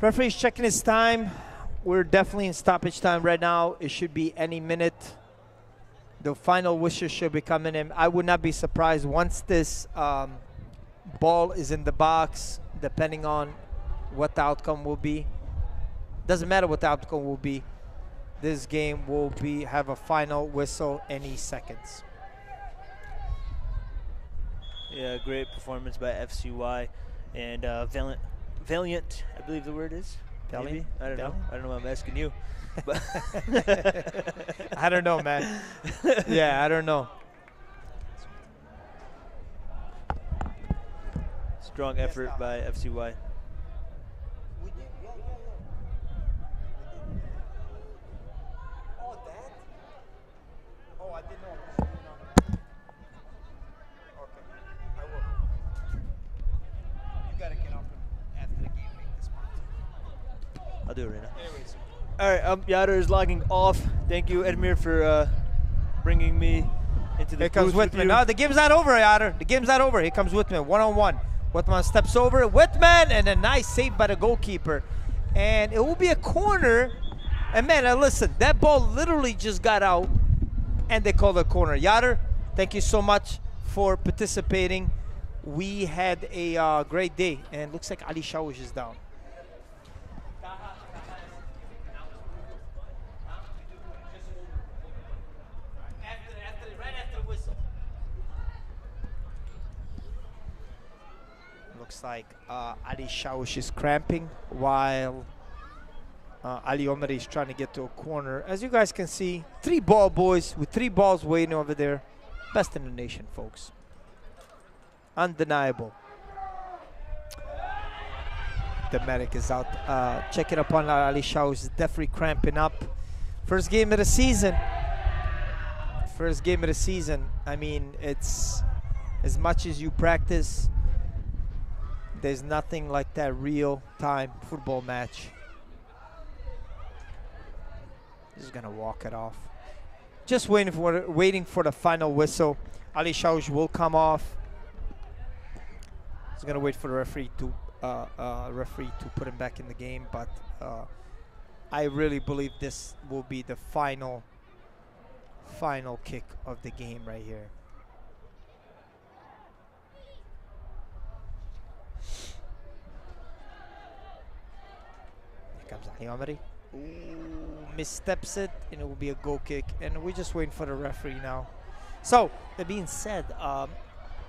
Referee's checking his time. We're definitely in stoppage time right now. It should be any minute. The final whistle should be coming in. I would not be surprised once this ball is in the box, depending on what the outcome will be. Doesn't matter what the outcome will be. This game will have a final whistle any seconds. Yeah, great performance by FCY and Valiant, I believe the word is. Valiant? I don't know. I don't know why I'm asking you. But I don't know, man. Yeah, I don't know. Strong effort by FCY. Would I'll do it right now. All right, Yader is logging off. Thank you, Edmir, for bringing me into the Here comes booth with Whitman. you. No, the game's not over, Yader. The game's not over. Here comes Whitman, one-on-one. Whitman steps over. Whitman, and a nice save by the goalkeeper. And it will be a corner. And man, listen, that ball literally just got out, and they called a corner. Yader, thank you so much for participating. We had a great day, and looks like Ali Shawish is down. Looks like Ali Shawish is cramping while Ali Omari is trying to get to a corner. As you guys can see, 3 ball boys with 3 balls waiting over there. Best in the nation, folks. Undeniable. The medic is out checking up on Ali Shawish. Is definitely cramping up. First game of the season. First game of the season. I mean, it's as much as you practice, there's nothing like that real-time football match. Just gonna walk it off. Just waiting for the final whistle. Ali Shawish will come off. He's gonna wait for the referee to put him back in the game. But I really believe this will be the final kick of the game right here. Comes Ali Omari. Missteps it, and it will be a goal kick. And we're just waiting for the referee now. So, that being said,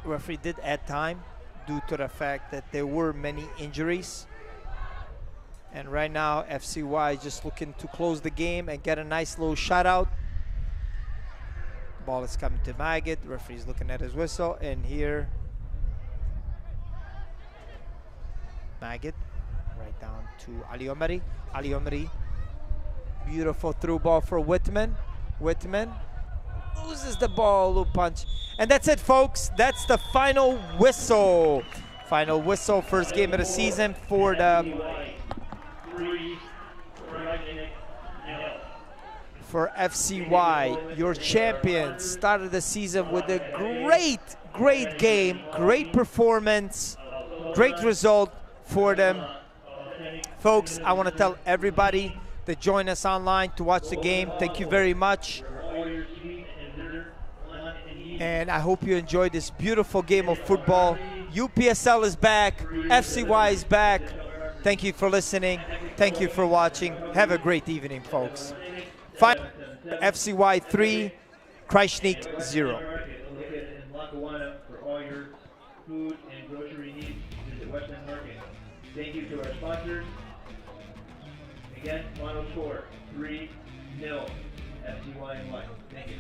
referee did add time due to the fact that there were many injuries. And right now, FCY is just looking to close the game and get a nice little shutout. Ball is coming to Magid. Referee's looking at his whistle. And here, Magid. Right down to Ali Omari. Ali Omari. Beautiful through ball for Whitman. Whitman loses the ball, little punch. And that's it, folks. That's the final whistle. Final whistle, first game of the season for FCY, your champions. Started the season with a great game, great performance, great result for them. Folks, I want to tell everybody that joined us online to watch the game, thank you very much. And I hope you enjoyed this beautiful game of football. UPSL is back, FCY is back. Thank you for listening. Thank you for watching. Have a great evening, folks. FCY 3, Krajisnik 0. Thank you to our sponsors. Again, final score 3-0 FCY and Y. Thank you.